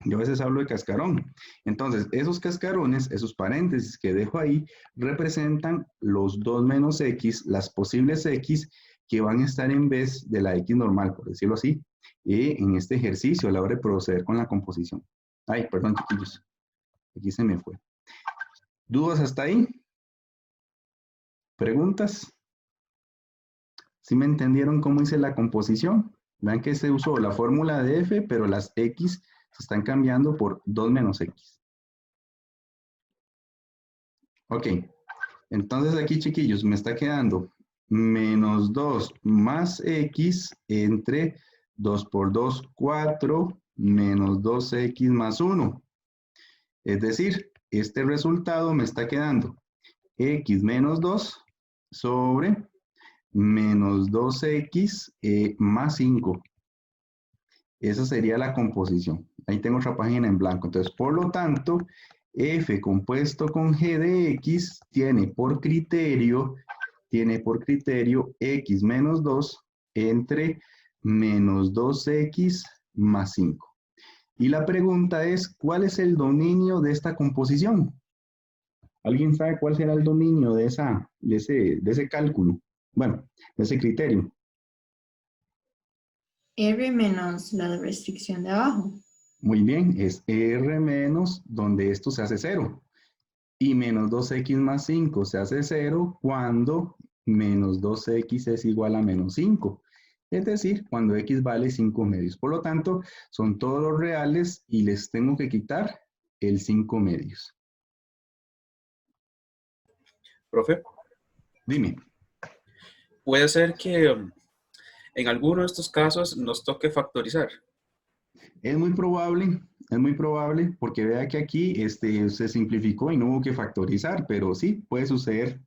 Yo a veces hablo de cascarón. Entonces, esos cascarones, esos paréntesis que dejo ahí, representan los 2 menos x, las posibles x que van a estar en vez de la x normal, por decirlo así, en este ejercicio a la hora de proceder con la composición. Ay, perdón, chiquillos. Aquí se me fue. ¿Dudas hasta ahí? ¿Preguntas? ¿Sí me entendieron cómo hice la composición? Vean que se usó la fórmula de f, pero las x se están cambiando por 2 menos x. Ok, entonces aquí, chiquillos, me está quedando menos 2 más x entre 2 por 2, 4, menos 2x más 1. Es decir, este resultado me está quedando x menos 2 sobre menos 2x más 5. Esa sería la composición. Ahí tengo otra página en blanco. Entonces, por lo tanto, f compuesto con g de x tiene por criterio x menos 2 entre menos 2x más 5. Y la pregunta es, ¿cuál es el dominio de esta composición? ¿Alguien sabe cuál será el dominio de ese cálculo? Bueno, de ese criterio. R menos la restricción de abajo. Muy bien, es R menos donde esto se hace 0. Y menos 2x más 5 se hace 0 cuando menos 2x es igual a menos 5. Es decir, cuando x vale 5 medios. Por lo tanto, son todos los reales y les tengo que quitar el 5 medios. Profe, Dime. puede ser que en alguno de estos casos nos toque factorizar. Es muy probable, porque vea que aquí se simplificó y no hubo que factorizar, pero sí, puede suceder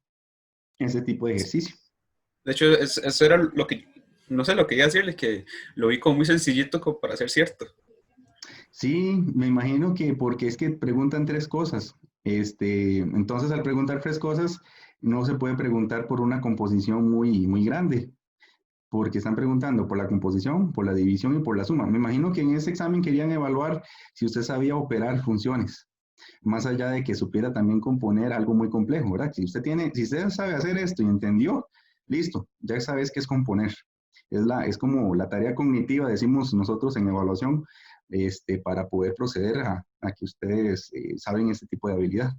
ese tipo de ejercicio. De hecho, eso era lo que, no sé, lo que quería decirle, que lo vi como muy sencillito como para ser cierto. Sí, me imagino que porque es que preguntan 3 cosas. Entonces, al preguntar 3 cosas, no se puede preguntar por una composición muy, muy grande, porque están preguntando por la composición, por la división y por la suma. Me imagino que en ese examen querían evaluar si usted sabía operar funciones, más allá de que supiera también componer algo muy complejo, ¿verdad? Si usted sabe hacer esto y entendió, listo, ya sabes qué es componer. Es como la tarea cognitiva, decimos nosotros en evaluación, para poder proceder a que ustedes saben este tipo de habilidad.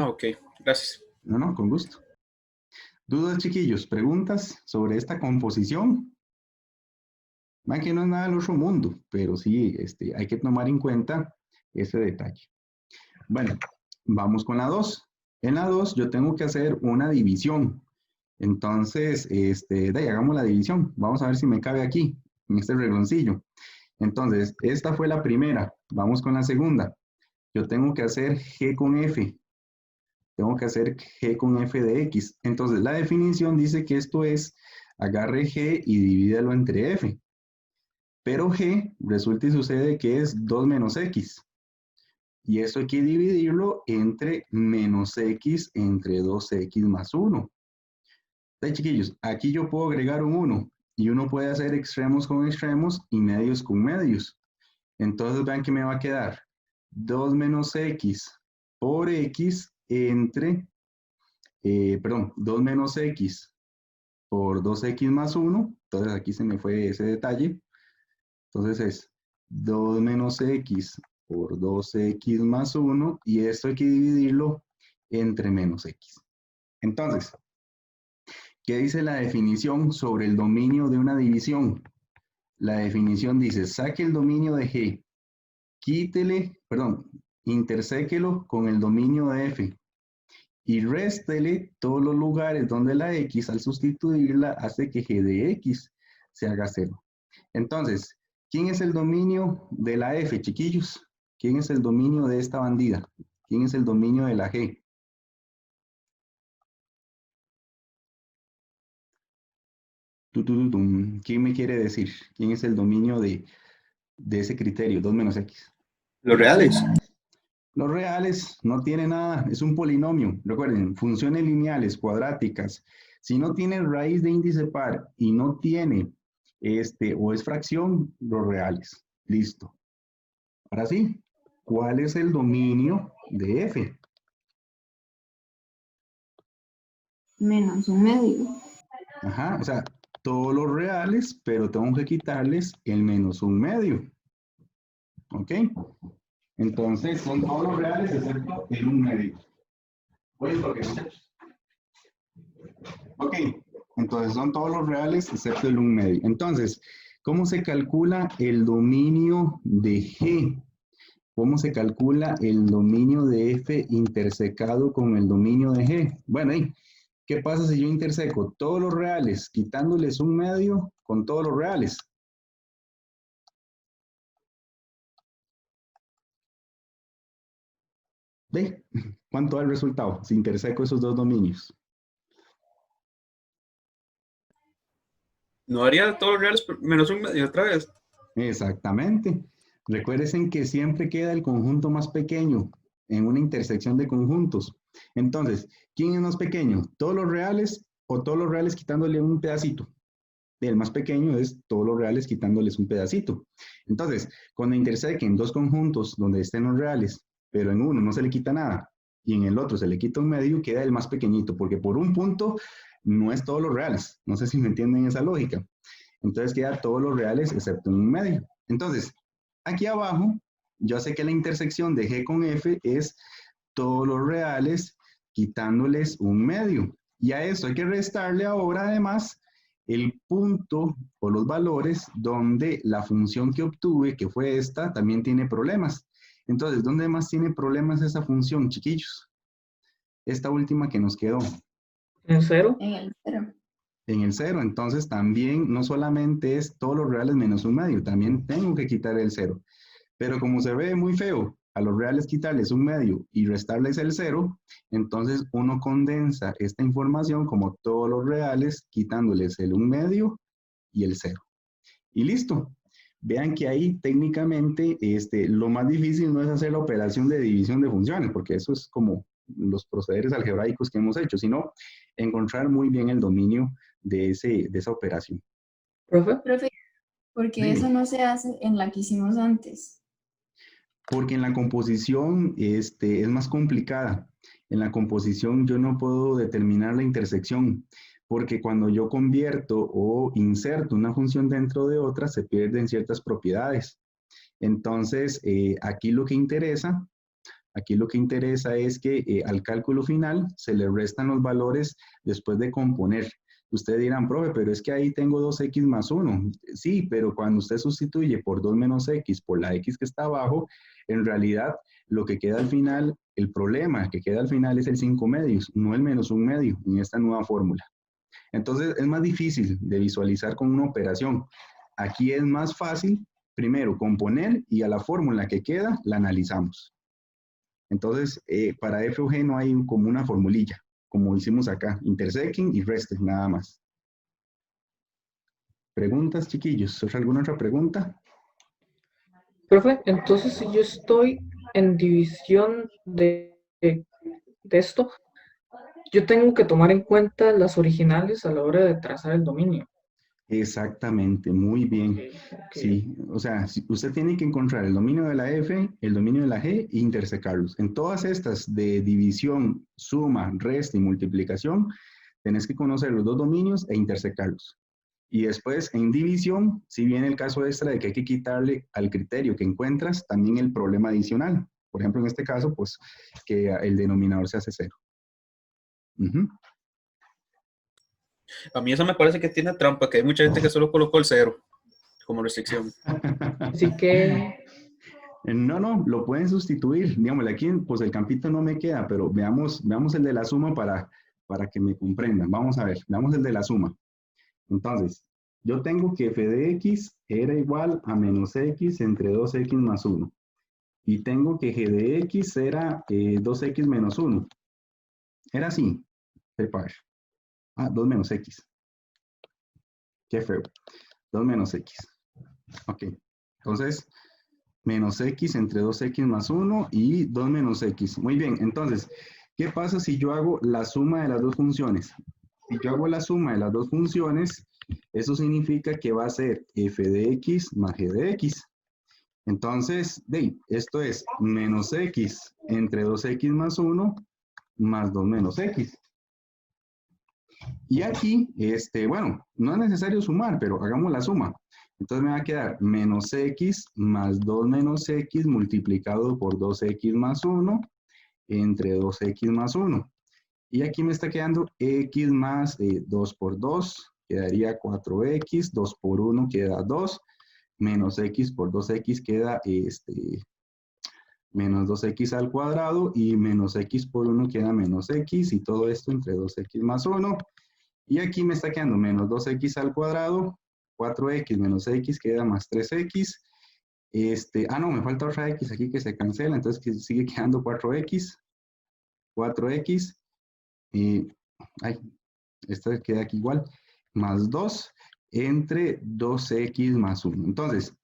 Ok, gracias. No, con gusto. ¿Dudas, chiquillos? ¿Preguntas sobre esta composición? Vean que no es nada del otro mundo, pero sí hay que tomar en cuenta ese detalle. Bueno, vamos con la 2. En la 2 yo tengo que hacer una división. Entonces, hagamos la división. Vamos a ver si me cabe aquí, en este regloncillo. Entonces, esta fue la primera. Vamos con la segunda. Yo tengo que hacer G con F. Tengo que hacer G con F de X. Entonces, la definición dice que esto es, agarre G y divídelo entre F. Pero G resulta y sucede que es 2 menos X. Y eso hay que dividirlo entre menos X entre 2X más 1. Entonces, chiquillos, aquí yo puedo agregar un 1. Y uno puede hacer extremos con extremos y medios con medios. Entonces, vean que me va a quedar 2 menos x por x entre, 2 menos x por 2x más 1. Entonces aquí se me fue ese detalle. Entonces es 2 menos x por 2x más 1, y esto hay que dividirlo entre menos x. Entonces, ¿qué dice la definición sobre el dominio de una división? La definición dice, saque el dominio de G, interséquelo con el dominio de F y réstele todos los lugares donde la X al sustituirla hace que G de X se haga 0. Entonces, ¿quién es el dominio de la F, chiquillos? ¿Quién es el dominio de esta bandida? ¿Quién es el dominio de la G? ¿Quién me quiere decir? ¿Quién es el dominio de ese criterio, 2 menos X? Los reales. Los reales no tienen nada, es un polinomio. Recuerden, funciones lineales, cuadráticas. Si no tiene raíz de índice par y no tiene o es fracción, los reales. Listo. Ahora sí, ¿cuál es el dominio de F? Menos un medio. Ajá, o sea, todos los reales, pero tengo que quitarles el menos un medio. ¿Ok? Entonces, son todos los reales excepto el un medio. Oye, ¿por qué, muchachos? Ok, entonces son todos los reales excepto el un medio. Entonces, ¿cómo se calcula el dominio de G? ¿Cómo se calcula el dominio de F intersecado con el dominio de G? Bueno, ¿qué pasa si yo interseco todos los reales quitándoles un medio con todos los reales? ¿Ve? ¿Cuánto da el resultado si interseco esos dos dominios? No haría todos los reales menos un medio otra vez. Exactamente. Recuerden que siempre queda el conjunto más pequeño en una intersección de conjuntos. Entonces, ¿quién es más pequeño? ¿Todos los reales o todos los reales quitándole un pedacito? El más pequeño es todos los reales quitándoles un pedacito. Entonces, cuando intersequen dos conjuntos donde estén los reales, pero en uno no se le quita nada y en el otro se le quita un medio, queda el más pequeñito, porque por un punto no es todos los reales. No sé si me entienden esa lógica. Entonces queda todos los reales excepto un medio. Entonces, aquí abajo, yo sé que la intersección de G con F es todos los reales quitándoles un medio. Y a esto hay que restarle ahora además el punto o los valores donde la función que obtuve, que fue esta, también tiene problemas. Entonces, ¿dónde más tiene problemas esa función, chiquillos? Esta última que nos quedó. ¿En 0? En el 0. En el 0, entonces también no solamente es todos los reales menos un medio, también tengo que quitar el 0. Pero como se ve muy feo a los reales quitarles un medio y restarles el 0, entonces uno condensa esta información como todos los reales quitándoles el un medio y el 0. Y listo. Vean que ahí técnicamente lo más difícil no es hacer la operación de división de funciones, porque eso es como los procederes algebraicos que hemos hecho, sino encontrar muy bien el dominio de esa operación. ¿Profe? Profe, porque Dime. eso no se hace en la que hicimos antes. Porque en la composición es más complicada. En la composición yo no puedo determinar la intersección, porque cuando yo convierto o inserto una función dentro de otra, se pierden ciertas propiedades. Entonces, aquí lo que interesa es que al cálculo final se le restan los valores después de componer. Ustedes dirán, profe, pero es que ahí tengo 2x más 1. Sí, pero cuando usted sustituye por 2 menos x por la x que está abajo, en realidad lo que queda al final, el problema que queda al final es el 5 medios, no el menos un medio en esta nueva fórmula. Entonces es más difícil de visualizar con una operación. Aquí es más fácil, primero, componer y a la fórmula que queda la analizamos. Entonces, para F o G no hay como una formulilla, como hicimos acá, intersequen y resten, nada más. ¿Preguntas, chiquillos? ¿Alguna otra pregunta? Profe, entonces si yo estoy en división de esto, yo tengo que tomar en cuenta las originales a la hora de trazar el dominio. Exactamente, muy bien. Ok, ok. Sí, o sea, usted tiene que encontrar el dominio de la F, el dominio de la G e intersecarlos. En todas estas de división, suma, resta y multiplicación, tenés que conocer los dos dominios e intersecarlos. Y después, en división, si viene el caso extra de que hay que quitarle al criterio que encuentras también el problema adicional. Por ejemplo, en este caso, pues que el denominador se hace cero. Ujú. A mí eso me parece que tiene trampa, que hay mucha gente que solo colocó el cero como restricción. Así que, No, no, lo pueden sustituir. Digamos, aquí pues el campito no me queda, pero veamos el de la suma para que me comprendan. Vamos a ver, veamos el de la suma. Entonces, yo tengo que f de x era igual a menos x entre 2x más 1. Y tengo que g de x era 2x menos 1. Era así. Prepare. 2 menos x. Qué feo. 2 menos x. Ok. Entonces, menos x entre 2x más 1 y 2 menos x. Muy bien, entonces, ¿qué pasa si yo hago la suma de las dos funciones? Si yo hago la suma de las dos funciones, eso significa que va a ser f de x más g de x. Entonces, esto es menos x entre 2x más 1 más 2 menos x. Y aquí, bueno, no es necesario sumar, pero hagamos la suma. Entonces me va a quedar menos x más 2 menos x multiplicado por 2x más 1 entre 2x más 1. Y aquí me está quedando x más 2 por 2, quedaría 4x, 2 por 1 queda 2, menos x por 2x queda menos 2x al cuadrado y menos x por 1 queda menos x y todo esto entre 2x más 1. Y aquí me está quedando menos 2x al cuadrado, 4x menos x queda más 3x. No, me falta otra x aquí que se cancela, entonces que sigue quedando 4x, 4x, esta queda aquí igual, más 2 entre 2x más 1. Entonces,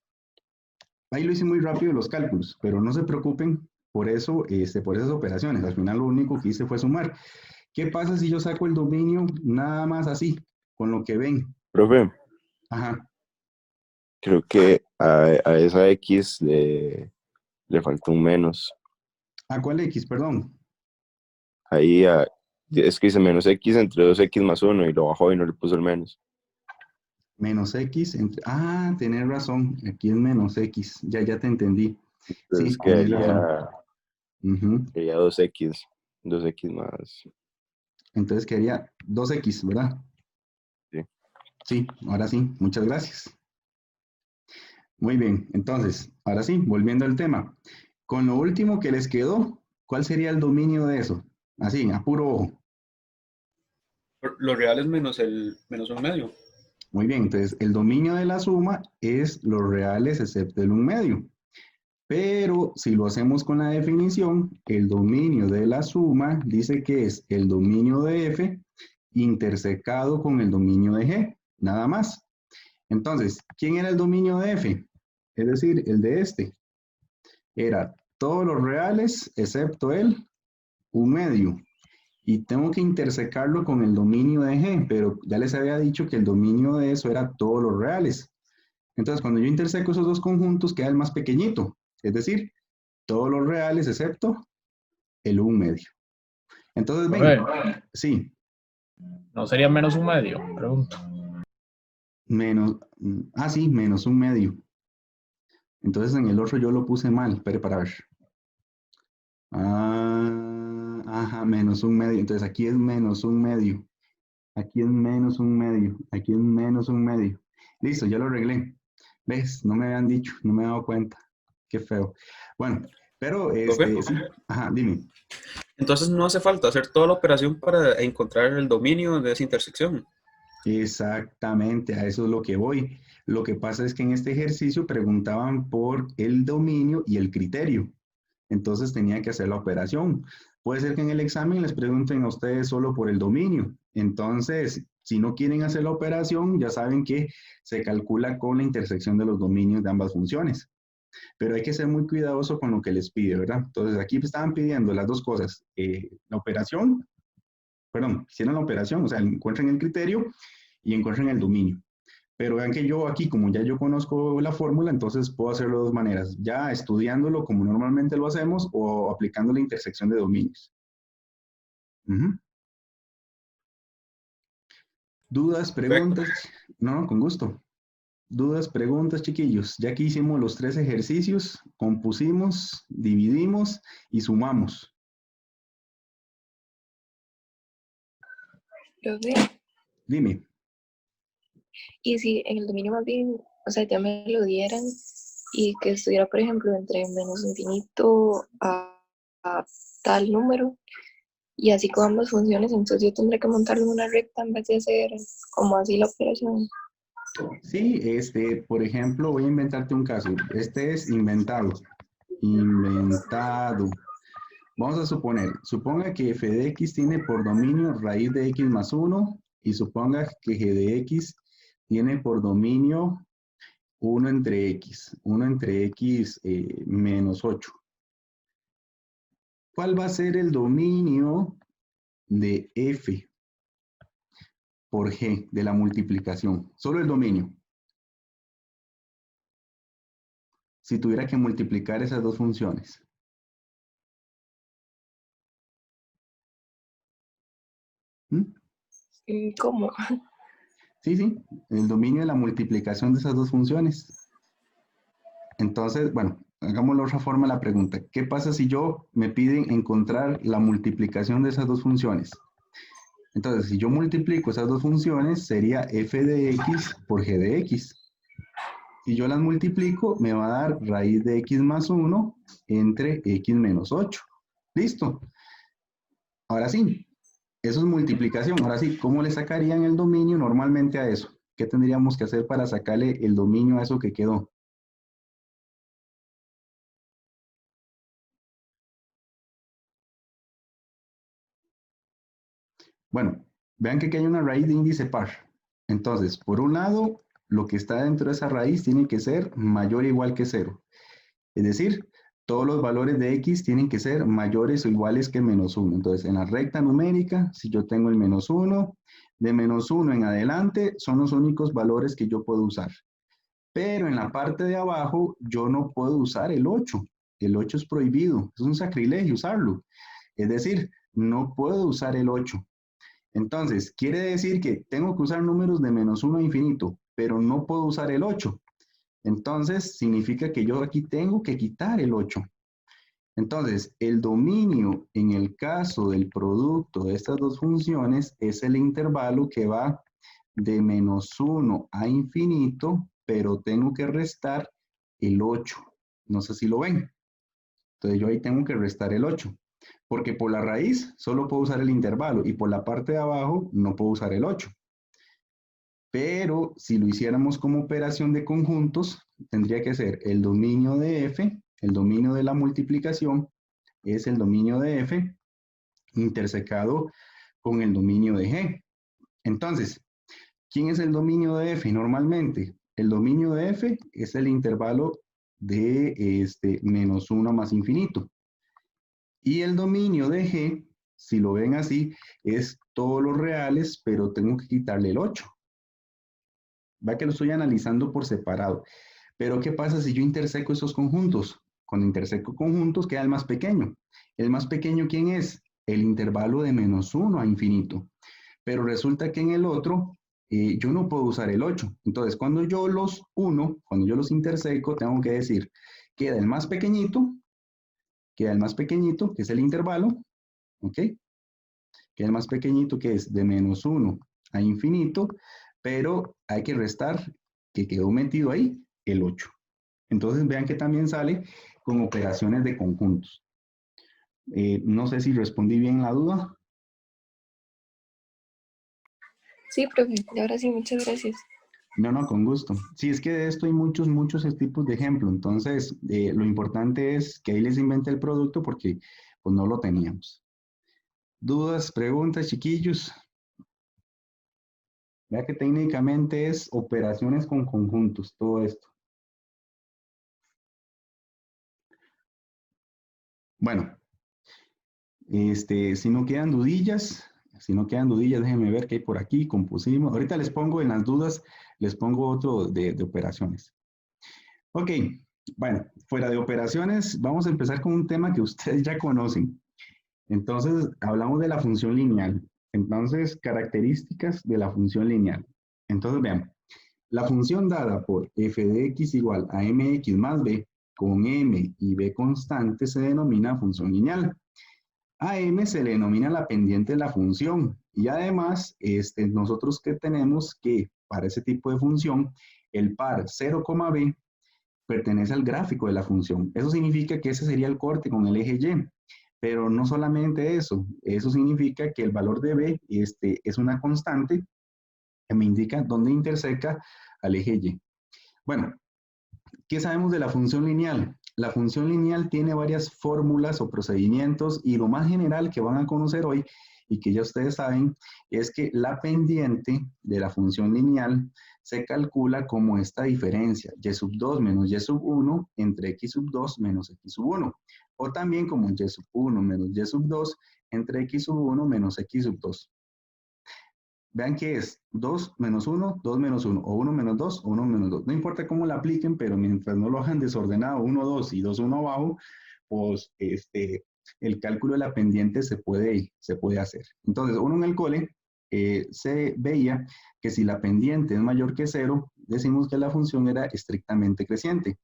ahí lo hice muy rápido los cálculos, pero no se preocupen por eso, por esas operaciones. Al final lo único que hice fue sumar. ¿Qué pasa si yo saco el dominio nada más así, con lo que ven? Profe, Ajá. creo que a esa X le falta un menos. ¿A cuál X? Perdón. Ahí es que dice menos X entre 2X más 1 y lo bajó y no le puso el menos. Menos X entre... tenés razón. Aquí es menos X. Ya te entendí. Sí, Entonces tenés razón. Ujú. quedaría 2X más, Entonces quedaría 2X, ¿verdad? sí. Sí, ahora sí. Muchas gracias. Muy bien. Entonces, ahora sí, volviendo al tema. Con lo último que les quedó, ¿cuál sería el dominio de eso? Así, a puro ojo. Los reales menos un medio. Muy bien, entonces el dominio de la suma es los reales excepto el 1/2. Pero si lo hacemos con la definición, el dominio de la suma dice que es el dominio de f intersecado con el dominio de g, nada más. Entonces, ¿quién era el dominio de f? Es decir, el de este. Era todos los reales excepto el 1/2. Y tengo que intersecarlo con el dominio de g, pero ya les había dicho que el dominio de eso era todos los reales. Entonces, cuando yo interseco esos dos conjuntos, queda el más pequeñito, es decir, todos los reales excepto el 1/2. Entonces, ven, Profe, sí, ¿no sería menos un medio? Pregunto. menos, sí, menos 1/2. Entonces, en el otro yo lo puse mal, espere para ver. Ajá, menos 1/2. Entonces, aquí es menos 1/2. Aquí es menos 1/2. Aquí es menos 1/2. Listo, ya lo arreglé. ¿Ves? No me habían dicho, no me he dado cuenta. Qué feo. Bueno, pero Profe, sí. Ajá, dime. entonces no hace falta hacer toda la operación para encontrar el dominio de esa intersección. Exactamente, a eso es lo que voy. Lo que pasa es que en este ejercicio preguntaban por el dominio y el criterio. Entonces tenía que hacer la operación. Puede ser que en el examen les pregunten a ustedes solo por el dominio. Entonces, si no quieren hacer la operación, ya saben que se calcula con la intersección de los dominios de ambas funciones. Pero hay que ser muy cuidadoso con lo que les pide, ¿verdad? Entonces, aquí estaban pidiendo las dos cosas. La operación, hicieron la operación, o sea, encuentren el criterio y encuentren el dominio. Pero vean que yo aquí, como ya yo conozco la fórmula, entonces puedo hacerlo de dos maneras. Ya estudiándolo como normalmente lo hacemos o aplicando la intersección de dominios. Ujú. ¿Dudas, Perfecto. preguntas? No, con gusto. Dudas, preguntas, chiquillos. Ya que hicimos los 3 ejercicios, compusimos, dividimos y sumamos. Profe, Dime. y si en el dominio más bien, o sea, ya me lo dieran y que estuviera, por ejemplo, entre menos infinito a tal número, y así con ambas funciones, entonces yo tendré que montarlo en una recta en vez de hacer como así la operación. Sí, por ejemplo, voy a inventarte un caso. Este es inventado. Inventado. Vamos a suponga que f de x tiene por dominio raíz de x más 1 y suponga que g de x tiene por dominio 1 entre x menos 8. ¿Cuál va a ser el dominio de f por g de la multiplicación? Solo el dominio. Si tuviera que multiplicar esas dos funciones. ¿Mm? ¿Cómo? Sí, sí, el dominio de la multiplicación de esas dos funciones. Entonces, bueno, hagámoslo de otra forma la pregunta. ¿Qué pasa si yo me piden encontrar la multiplicación de esas dos funciones? Entonces, si yo multiplico esas dos funciones, sería f de x por g de x. Si yo las multiplico, me va a dar raíz de x más 1 entre x menos 8. ¿Listo? Ahora sí, eso es multiplicación. Ahora sí, ¿cómo le sacarían el dominio normalmente a eso? ¿Qué tendríamos que hacer para sacarle el dominio a eso que quedó? Bueno, vean que aquí hay una raíz de índice par. Entonces, por un lado, lo que está dentro de esa raíz tiene que ser mayor o igual que 0. Es decir, todos los valores de x tienen que ser mayores o iguales que menos 1. Entonces, en la recta numérica, si yo tengo el menos 1, de menos 1 en adelante son los únicos valores que yo puedo usar. Pero en la parte de abajo, yo no puedo usar el 8. El 8 es prohibido, es un sacrilegio usarlo. Es decir, no puedo usar el 8. Entonces, quiere decir que tengo que usar números de menos 1 a infinito, pero no puedo usar el 8. Entonces, significa que yo aquí tengo que quitar el 8. Entonces, el dominio en el caso del producto de estas dos funciones es el intervalo que va de menos 1 a infinito, pero tengo que restar el 8. No sé si lo ven. Entonces, yo ahí tengo que restar el 8. Porque por la raíz solo puedo usar el intervalo y por la parte de abajo no puedo usar el 8. Pero si lo hiciéramos como operación de conjuntos, tendría que ser el dominio de f, el dominio de la multiplicación, es el dominio de f intersecado con el dominio de g. Entonces, ¿quién es el dominio de f normalmente? El dominio de f es el intervalo de menos 1 más infinito. Y el dominio de g, si lo ven así, es todos los reales, pero tengo que quitarle el 8. Va que lo estoy analizando por separado. Pero ¿qué pasa si yo interseco esos conjuntos? Cuando interseco conjuntos queda el más pequeño. ¿El más pequeño quién es? El intervalo de menos 1 a infinito. Pero resulta que en el otro yo no puedo usar el 8. Entonces, cuando yo los uno, cuando yo los interseco, tengo que decir, queda el más pequeñito, que es el intervalo, ¿ok? Queda el más pequeñito, que es de menos 1 a infinito, pero hay que restar, que quedó metido ahí, el 8. Entonces vean que también sale con operaciones de conjuntos. No sé si respondí bien la duda. Sí, profe, y ahora sí, muchas gracias. No, no, con gusto. Sí, es que de esto hay muchos, muchos tipos de ejemplo. Entonces, lo importante es que ahí les invente el producto porque pues no lo teníamos. ¿Dudas, preguntas, chiquillos? Vea que técnicamente es operaciones con conjuntos, todo esto. Bueno, si no quedan dudillas, Si no quedan dudillas, déjenme ver qué hay por aquí. Compusimos. Ahorita les pongo en las dudas, les pongo otro de operaciones. Ok, bueno, fuera de operaciones, vamos a empezar con un tema que ustedes ya conocen. Entonces, hablamos de la función lineal. Entonces, características de la función lineal. Entonces, vean, la función dada por f de x igual a mx más b con m y b constante se denomina función lineal. A m se le denomina la pendiente de la función y además nosotros que tenemos que para ese tipo de función el par 0, b pertenece al gráfico de la función. Eso significa que ese sería el corte con el eje y. Pero no solamente eso, eso significa que el valor de b es una constante que me indica dónde interseca al eje y. Bueno, ¿qué sabemos de la función lineal? La función lineal tiene varias fórmulas o procedimientos y lo más general que van a conocer hoy y que ya ustedes saben es que la pendiente de la función lineal se calcula como esta diferencia, y sub 2 menos y sub 1 entre x sub 2 menos x sub 1. O también como y sub 1 menos y sub 2 entre x sub 1 menos x sub 2. Vean que es 2 menos 1, 2 menos 1, o 1 menos 2, o 1 menos 2. No importa cómo la apliquen, pero mientras no lo hagan desordenado, 1, 2 y 2, 1 abajo, pues el cálculo de la pendiente se puede hacer. Entonces, uno en el cole se veía que si la pendiente es mayor que 0, decimos que la función era estrictamente creciente.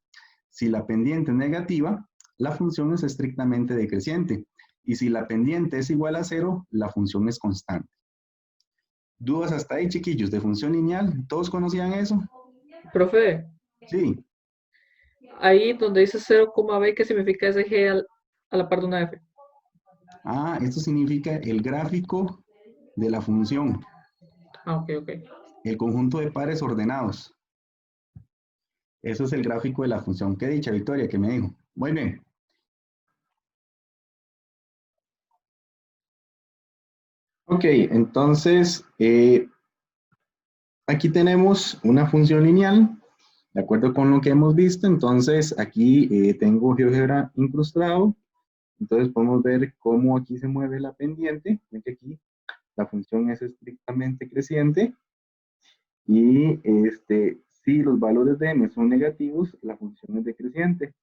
Si la pendiente es negativa, la función es estrictamente decreciente. Y si la pendiente es igual a 0, la función es constante. ¿Dudas hasta ahí, chiquillos, de función lineal? ¿Todos conocían eso? Profe, Sí. ahí donde dice 0, b, ¿qué significa ese g a la par de una f? Ah, esto significa el gráfico de la función, Ah, ok, ok. el conjunto de pares ordenados. Eso es el gráfico de la función. Qué dicha, Victoria, que me dijo. Muy bien. Ok, entonces, aquí tenemos una función lineal, de acuerdo con lo que hemos visto. Entonces, aquí tengo GeoGebra incrustado. Entonces, podemos ver cómo aquí se mueve la pendiente. Ven que aquí la función es estrictamente creciente. Y si los valores de m son negativos, la función es decreciente.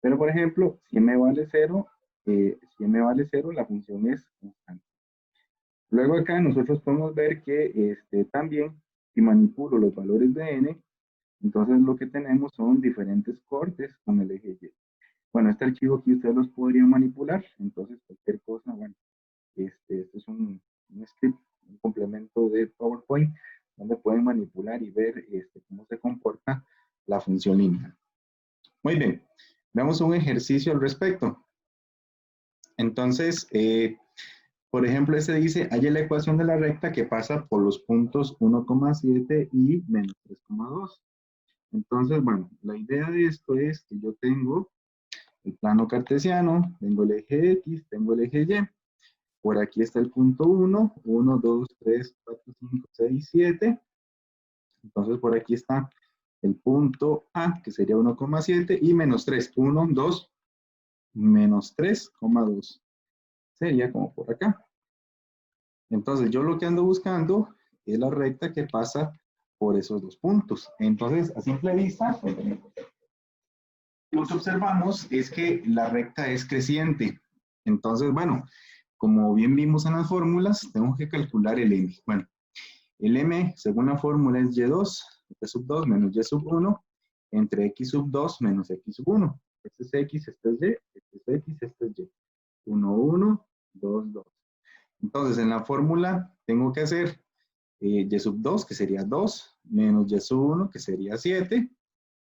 Pero, por ejemplo, si m vale 0, la función es constante. Luego acá nosotros podemos ver que también, si manipulo los valores de n, entonces lo que tenemos son diferentes cortes con el eje y. Bueno, este archivo aquí ustedes los podrían manipular, entonces cualquier cosa, bueno, este es un script, un complemento de PowerPoint, donde pueden manipular y ver cómo se comporta la función lineal. Muy bien, veamos un ejercicio al respecto. Entonces, por ejemplo, este dice, halla la ecuación de la recta que pasa por los puntos 1,7 y menos 3,2. Entonces, bueno, la idea de esto es que yo tengo el plano cartesiano, tengo el eje X, tengo el eje Y. Por aquí está el punto 1, 1, 2, 3, 4, 5, 6, 7. Entonces, por aquí está el punto A, que sería 1,7, y menos 3, 1, 2, menos 3,2. Sería como por acá. Entonces, yo lo que ando buscando es la recta que pasa por esos dos puntos. Entonces, a simple vista, lo que observamos es que la recta es creciente. Entonces, bueno, como bien vimos en las fórmulas, tengo que calcular el m. Bueno, el m, según la fórmula, es y2, y sub 2 menos y sub 1, entre x sub 2 menos x sub 1. Este es x, este es y, este es x, este es y. 1, 1, 2, 2. Entonces, en la fórmula tengo que hacer y sub 2, que sería 2, menos y sub 1, que sería 7,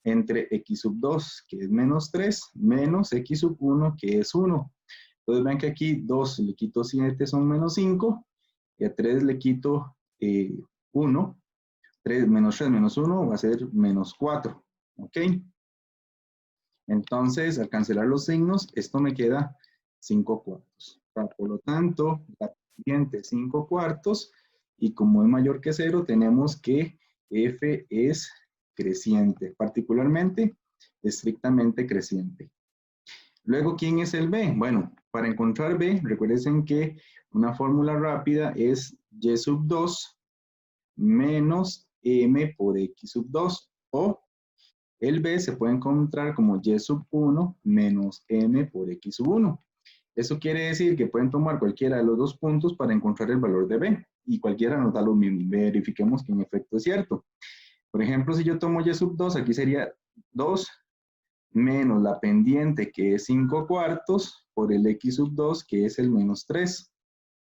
entre x sub 2, que es menos 3, menos x sub 1, que es 1. Entonces ven que aquí 2 le quito 7 son menos 5, y a 3 le quito 1. 3 menos 1 va a ser menos 4. ¿Ok? Entonces, al cancelar los signos, esto me queda 5 cuartos. Por lo tanto, la pendiente 5 cuartos, y como es mayor que 0, tenemos que f es creciente, particularmente estrictamente creciente. Luego, ¿quién es el B? Bueno, para encontrar B, recuerden que una fórmula rápida es y sub 2 menos m por x sub 2, o el B se puede encontrar como y sub 1 menos m por x sub 1. Eso quiere decir que pueden tomar cualquiera de los dos puntos para encontrar el valor de B, y cualquiera nos da lo mismo. Verifiquemos que en efecto es cierto. Por ejemplo, si yo tomo y sub 2, aquí sería 2 menos la pendiente, que es 5 cuartos, por el x sub 2, que es el menos 3.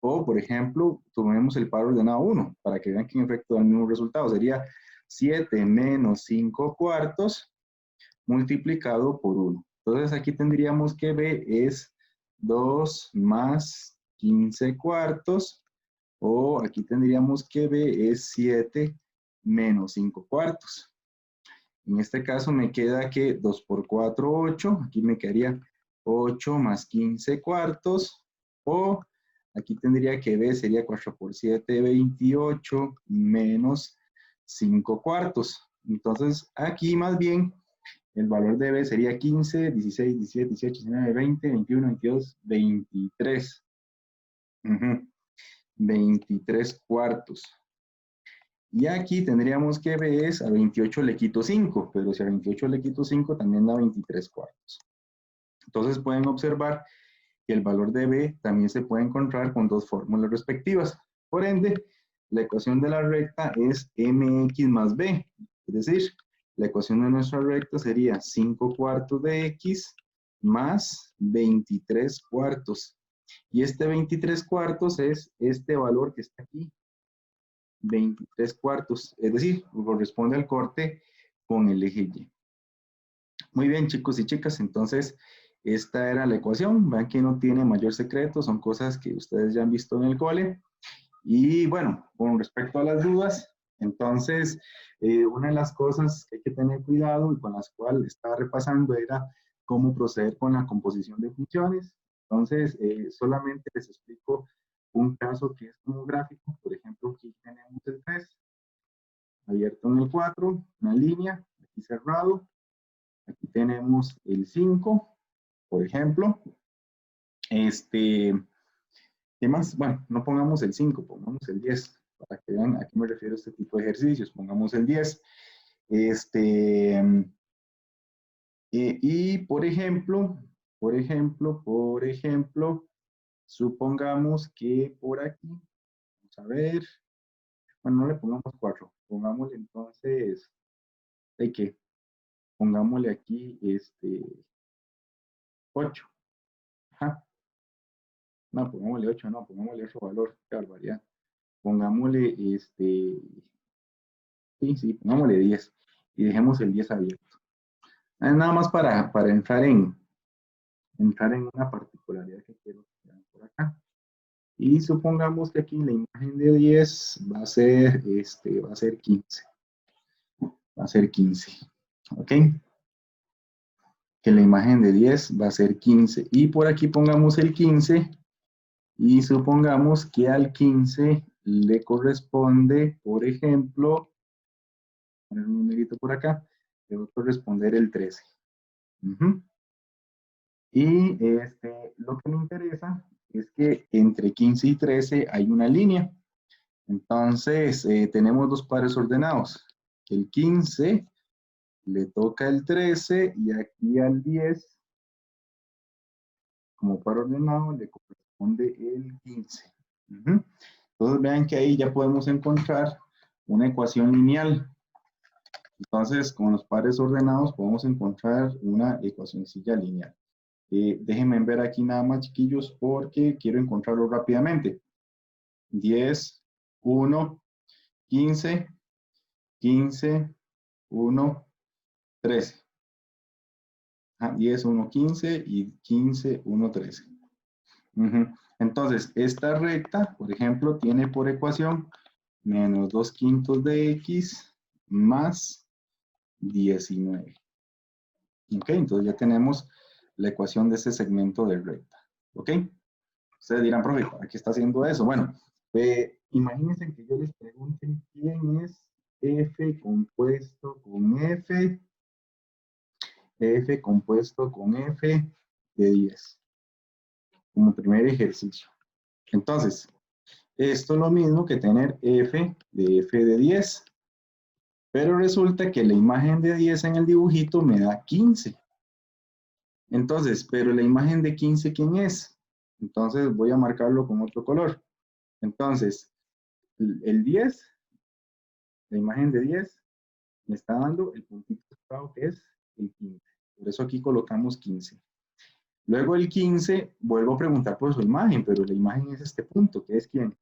O, por ejemplo, tomemos el par ordenado 1, para que vean que en efecto da el mismo resultado. Sería 7 menos 5 cuartos multiplicado por 1. Entonces aquí tendríamos que B es 2 más 15 cuartos, o aquí tendríamos que B es 7 menos 5 cuartos. En este caso me queda que 2 por 4, 8. Aquí me quedaría 8 más 15 cuartos. O aquí tendría que B sería 4 por 7, 28 menos 5 cuartos. Entonces aquí más bien el valor de B sería 15, 16, 17, 18, 19, 20, 21, 22, 23. 23 cuartos. Y aquí tendríamos que B es a 28 le quito 5, pero si a 28 le quito 5 también da 23 cuartos. Entonces pueden observar que el valor de B también se puede encontrar con dos fórmulas respectivas. Por ende, la ecuación de la recta es mx más b. Es decir, la ecuación de nuestra recta sería 5 cuartos de x más 23 cuartos. Y este 23 cuartos es este valor que está aquí, 23 cuartos, es decir, corresponde al corte con el eje Y. Muy bien, chicos y chicas, entonces esta era la ecuación. Vean que no tiene mayor secreto, son cosas que ustedes ya han visto en el cole. Y bueno, con respecto a las dudas, entonces una de las cosas que hay que tener cuidado y con las cuales estaba repasando era cómo proceder con la composición de funciones. Entonces, solamente les explico un caso que es como gráfico. Por ejemplo, aquí tenemos el 3, abierto en el 4, una línea, aquí cerrado. Aquí tenemos el 5, por ejemplo. ¿Qué más? Bueno, no pongamos el 5, pongamos el 10, para que vean a qué me refiero a este tipo de ejercicios. Pongamos el 10. Y por ejemplo, supongamos que por aquí, vamos a ver, bueno, no le pongamos 4, pongámosle entonces, ¿de qué? Pongámosle aquí 8. Ajá. No, pongámosle 8, no, pongámosle otro valor, qué barbaridad. Pongámosle sí, pongámosle 10 y dejemos el 10 abierto. Nada más para entrar en una particularidad que quiero que vean por acá. Y supongamos que aquí la imagen de 10 va a ser 15. Va a ser 15. ¿Ok? Que la imagen de 10 va a ser 15. Y por aquí pongamos el 15 y supongamos que al 15 le corresponde, por ejemplo, poner un numerito por acá, le va a corresponder el 13. Y lo que me interesa es que entre 15 y 13 hay una línea. Entonces, tenemos dos pares ordenados. El 15 le toca el 13 y aquí al 10, como par ordenado, le corresponde el 15. Entonces, vean que ahí ya podemos encontrar una ecuación lineal. Entonces, con los pares ordenados podemos encontrar una ecuacioncilla lineal. Déjenme ver aquí nada más, chiquillos, porque quiero encontrarlo rápidamente. 10, 1, 15, 15, 1, 13. 10, 1, 15 y 15, 1, 13. Entonces, esta recta, por ejemplo, tiene por ecuación menos 2 quintos de x más 19. Ok, entonces ya tenemos la ecuación de ese segmento de recta. Ok, ustedes dirán, profe, ¿para qué está haciendo eso? Bueno, imagínense que yo les pregunte quién es f compuesto con f, f compuesto con f de 10, como primer ejercicio. Entonces, esto es lo mismo que tener f de 10, pero resulta que la imagen de 10 en el dibujito me da 15. Entonces, pero la imagen de 15, ¿quién es? Entonces voy a marcarlo con otro color. Entonces, el 10, la imagen de 10, me está dando el puntito rosado que es el 15. Por eso aquí colocamos 15. Luego el 15, vuelvo a preguntar por su imagen, pero la imagen es este punto, que es ¿quién?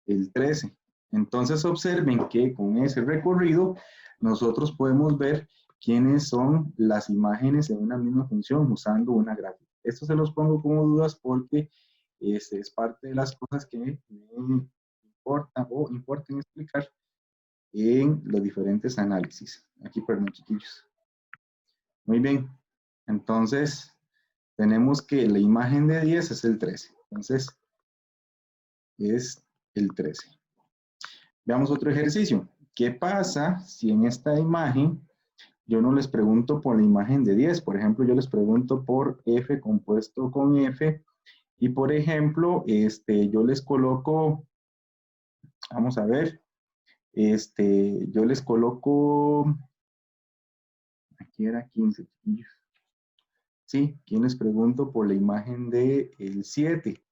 El 13. Entonces observen que con ese recorrido nosotros podemos ver quiénes son las imágenes en una misma función usando una gráfica. Esto se los pongo como dudas porque es parte de las cosas que me importan o importan explicar en los diferentes análisis. Aquí, perdón, chiquillos. Muy bien. Entonces, tenemos que la imagen de 10 es el 13. Entonces, es el 13. Veamos otro ejercicio. ¿Qué pasa si en esta imagen yo no les pregunto por la imagen de 10? Por ejemplo, yo les pregunto por f compuesto con f. Y, por ejemplo, yo les coloco, vamos a ver, yo les coloco, aquí era 15, chiquillos. Sí, ¿quién les pregunto por la imagen de el 7?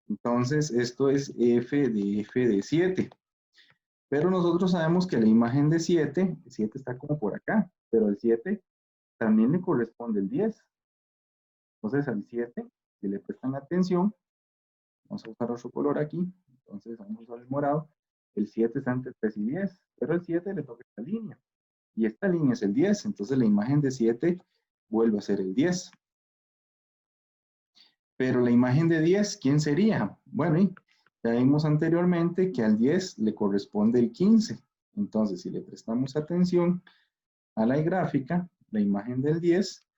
Entonces, esto es f de 7. Pero nosotros sabemos que la imagen de 7, el 7 está como por acá, pero el 7 también le corresponde el 10. Entonces, al 7, si le prestan atención, vamos a usar otro color aquí, entonces vamos a usar el morado, el 7 está entre 3 y 10, pero el 7 le toca esta línea, y esta línea es el 10, entonces la imagen de 7 vuelve a ser el 10. Pero la imagen de 10, ¿quién sería? Bueno, y ya vimos anteriormente que al 10 le corresponde el 15. Entonces, si le prestamos atención a la gráfica, la imagen del 10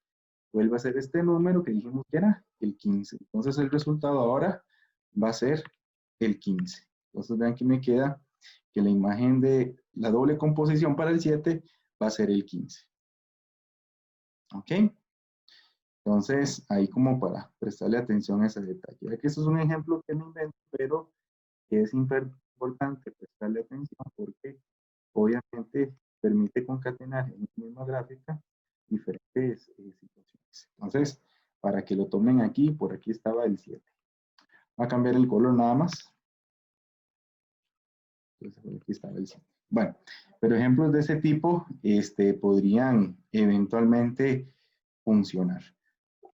vuelve a ser este número que dijimos que era el 15. Entonces, el resultado ahora va a ser el 15. Entonces, vean que me queda que la imagen de la doble composición para el 7 va a ser el 15. ¿Ok? Entonces, ahí como para prestarle atención a ese detalle. Ya que esto es un ejemplo que me invento, pero que es importante prestarle atención porque obviamente permite concatenar en una misma gráfica diferentes situaciones. Entonces, para que lo tomen aquí, por aquí estaba el 7. Va a cambiar el color nada más. Entonces, por aquí estaba el 7. Bueno, pero ejemplos de ese tipo podrían eventualmente funcionar.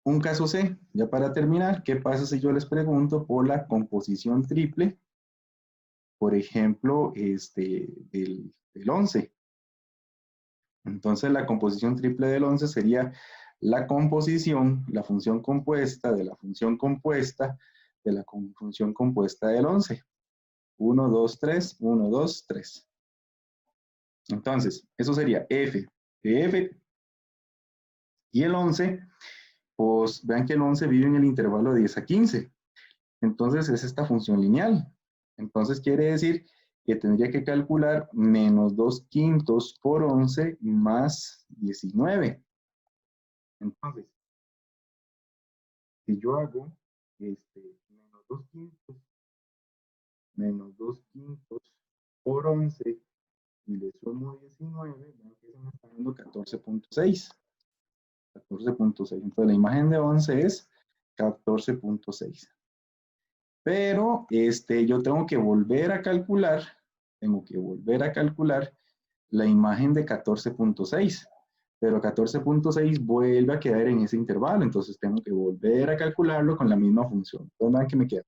Un caso C, ya para terminar, ¿qué pasa si yo les pregunto por la composición triple? Por ejemplo, del 11. Entonces, la composición triple del 11 sería la composición, la función compuesta de la función compuesta de la función compuesta del 11. 1, 2, 3, 1, 2, 3. Entonces, eso sería f de f. Y el 11, pues vean que el 11 vive en el intervalo de 10 a 15. Entonces, es esta función lineal. Entonces, quiere decir que tendría que calcular menos 2/5 por 11 más 19. Entonces, si yo hago menos 2/5 por 11 y le sumo 19, vean que se me está dando 14.6. 14.6. Entonces, la imagen de 11 es 14.6. Pero yo tengo que volver a calcular la imagen de 14.6. Pero 14.6 vuelve a quedar en ese intervalo, entonces tengo que volver a calcularlo con la misma función. Entonces, vean que me queda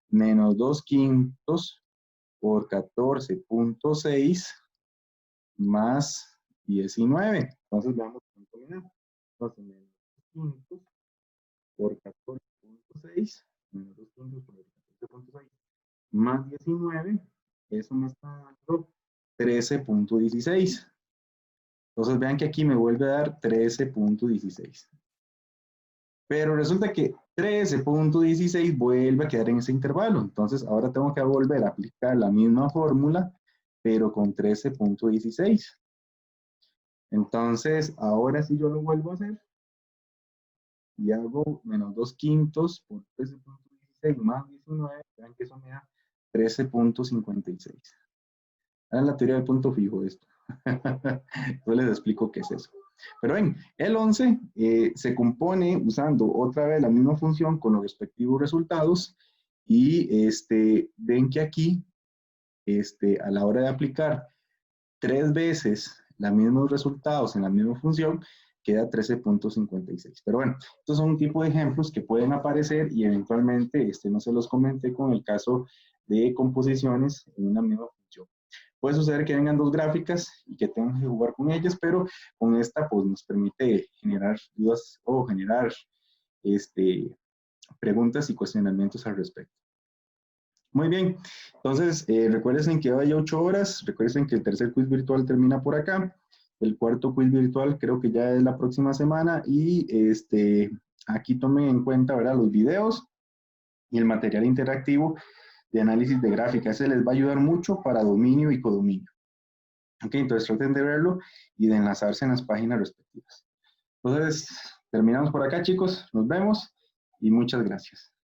menos 2/5 por 14.6 más 19. Entonces, veamos cuánto me da. Entonces, menos 2/5 por 14.6, menos 2/5 por 14.6 más 19, eso me está dando 13.16. Entonces vean que aquí me vuelve a dar 13.16. Pero resulta que 13.16 vuelve a quedar en ese intervalo. Entonces ahora tengo que volver a aplicar la misma fórmula, pero con 13.16. Entonces ahora sí yo lo vuelvo a hacer. y hago menos 2/5 por 13.16 más 19, vean que eso me da 13.56. Es la teoría del punto fijo esto. Yo les explico qué es eso. Pero ven, el 11 se compone usando otra vez la misma función con los respectivos resultados y ven que aquí a la hora de aplicar 3 veces los mismos resultados en la misma función, queda 13.56. Pero bueno, estos son un tipo de ejemplos que pueden aparecer y eventualmente, no se los comenté con el caso de composiciones en una misma función. Puede suceder que vengan dos gráficas y que tengan que jugar con ellas, pero con esta pues nos permite generar dudas o generar preguntas y cuestionamientos al respecto. Muy bien, entonces recuerden que hoy hay 8 horas, recuerden que el tercer quiz virtual termina por acá, el cuarto quiz virtual creo que ya es la próxima semana y aquí tomen en cuenta, ¿verdad?, los videos y el material interactivo de análisis de gráfica. Ese les va a ayudar mucho para dominio y codominio. Ok, entonces traten de verlo y de enlazarse en las páginas respectivas. Entonces, terminamos por acá, chicos. Nos vemos y muchas gracias.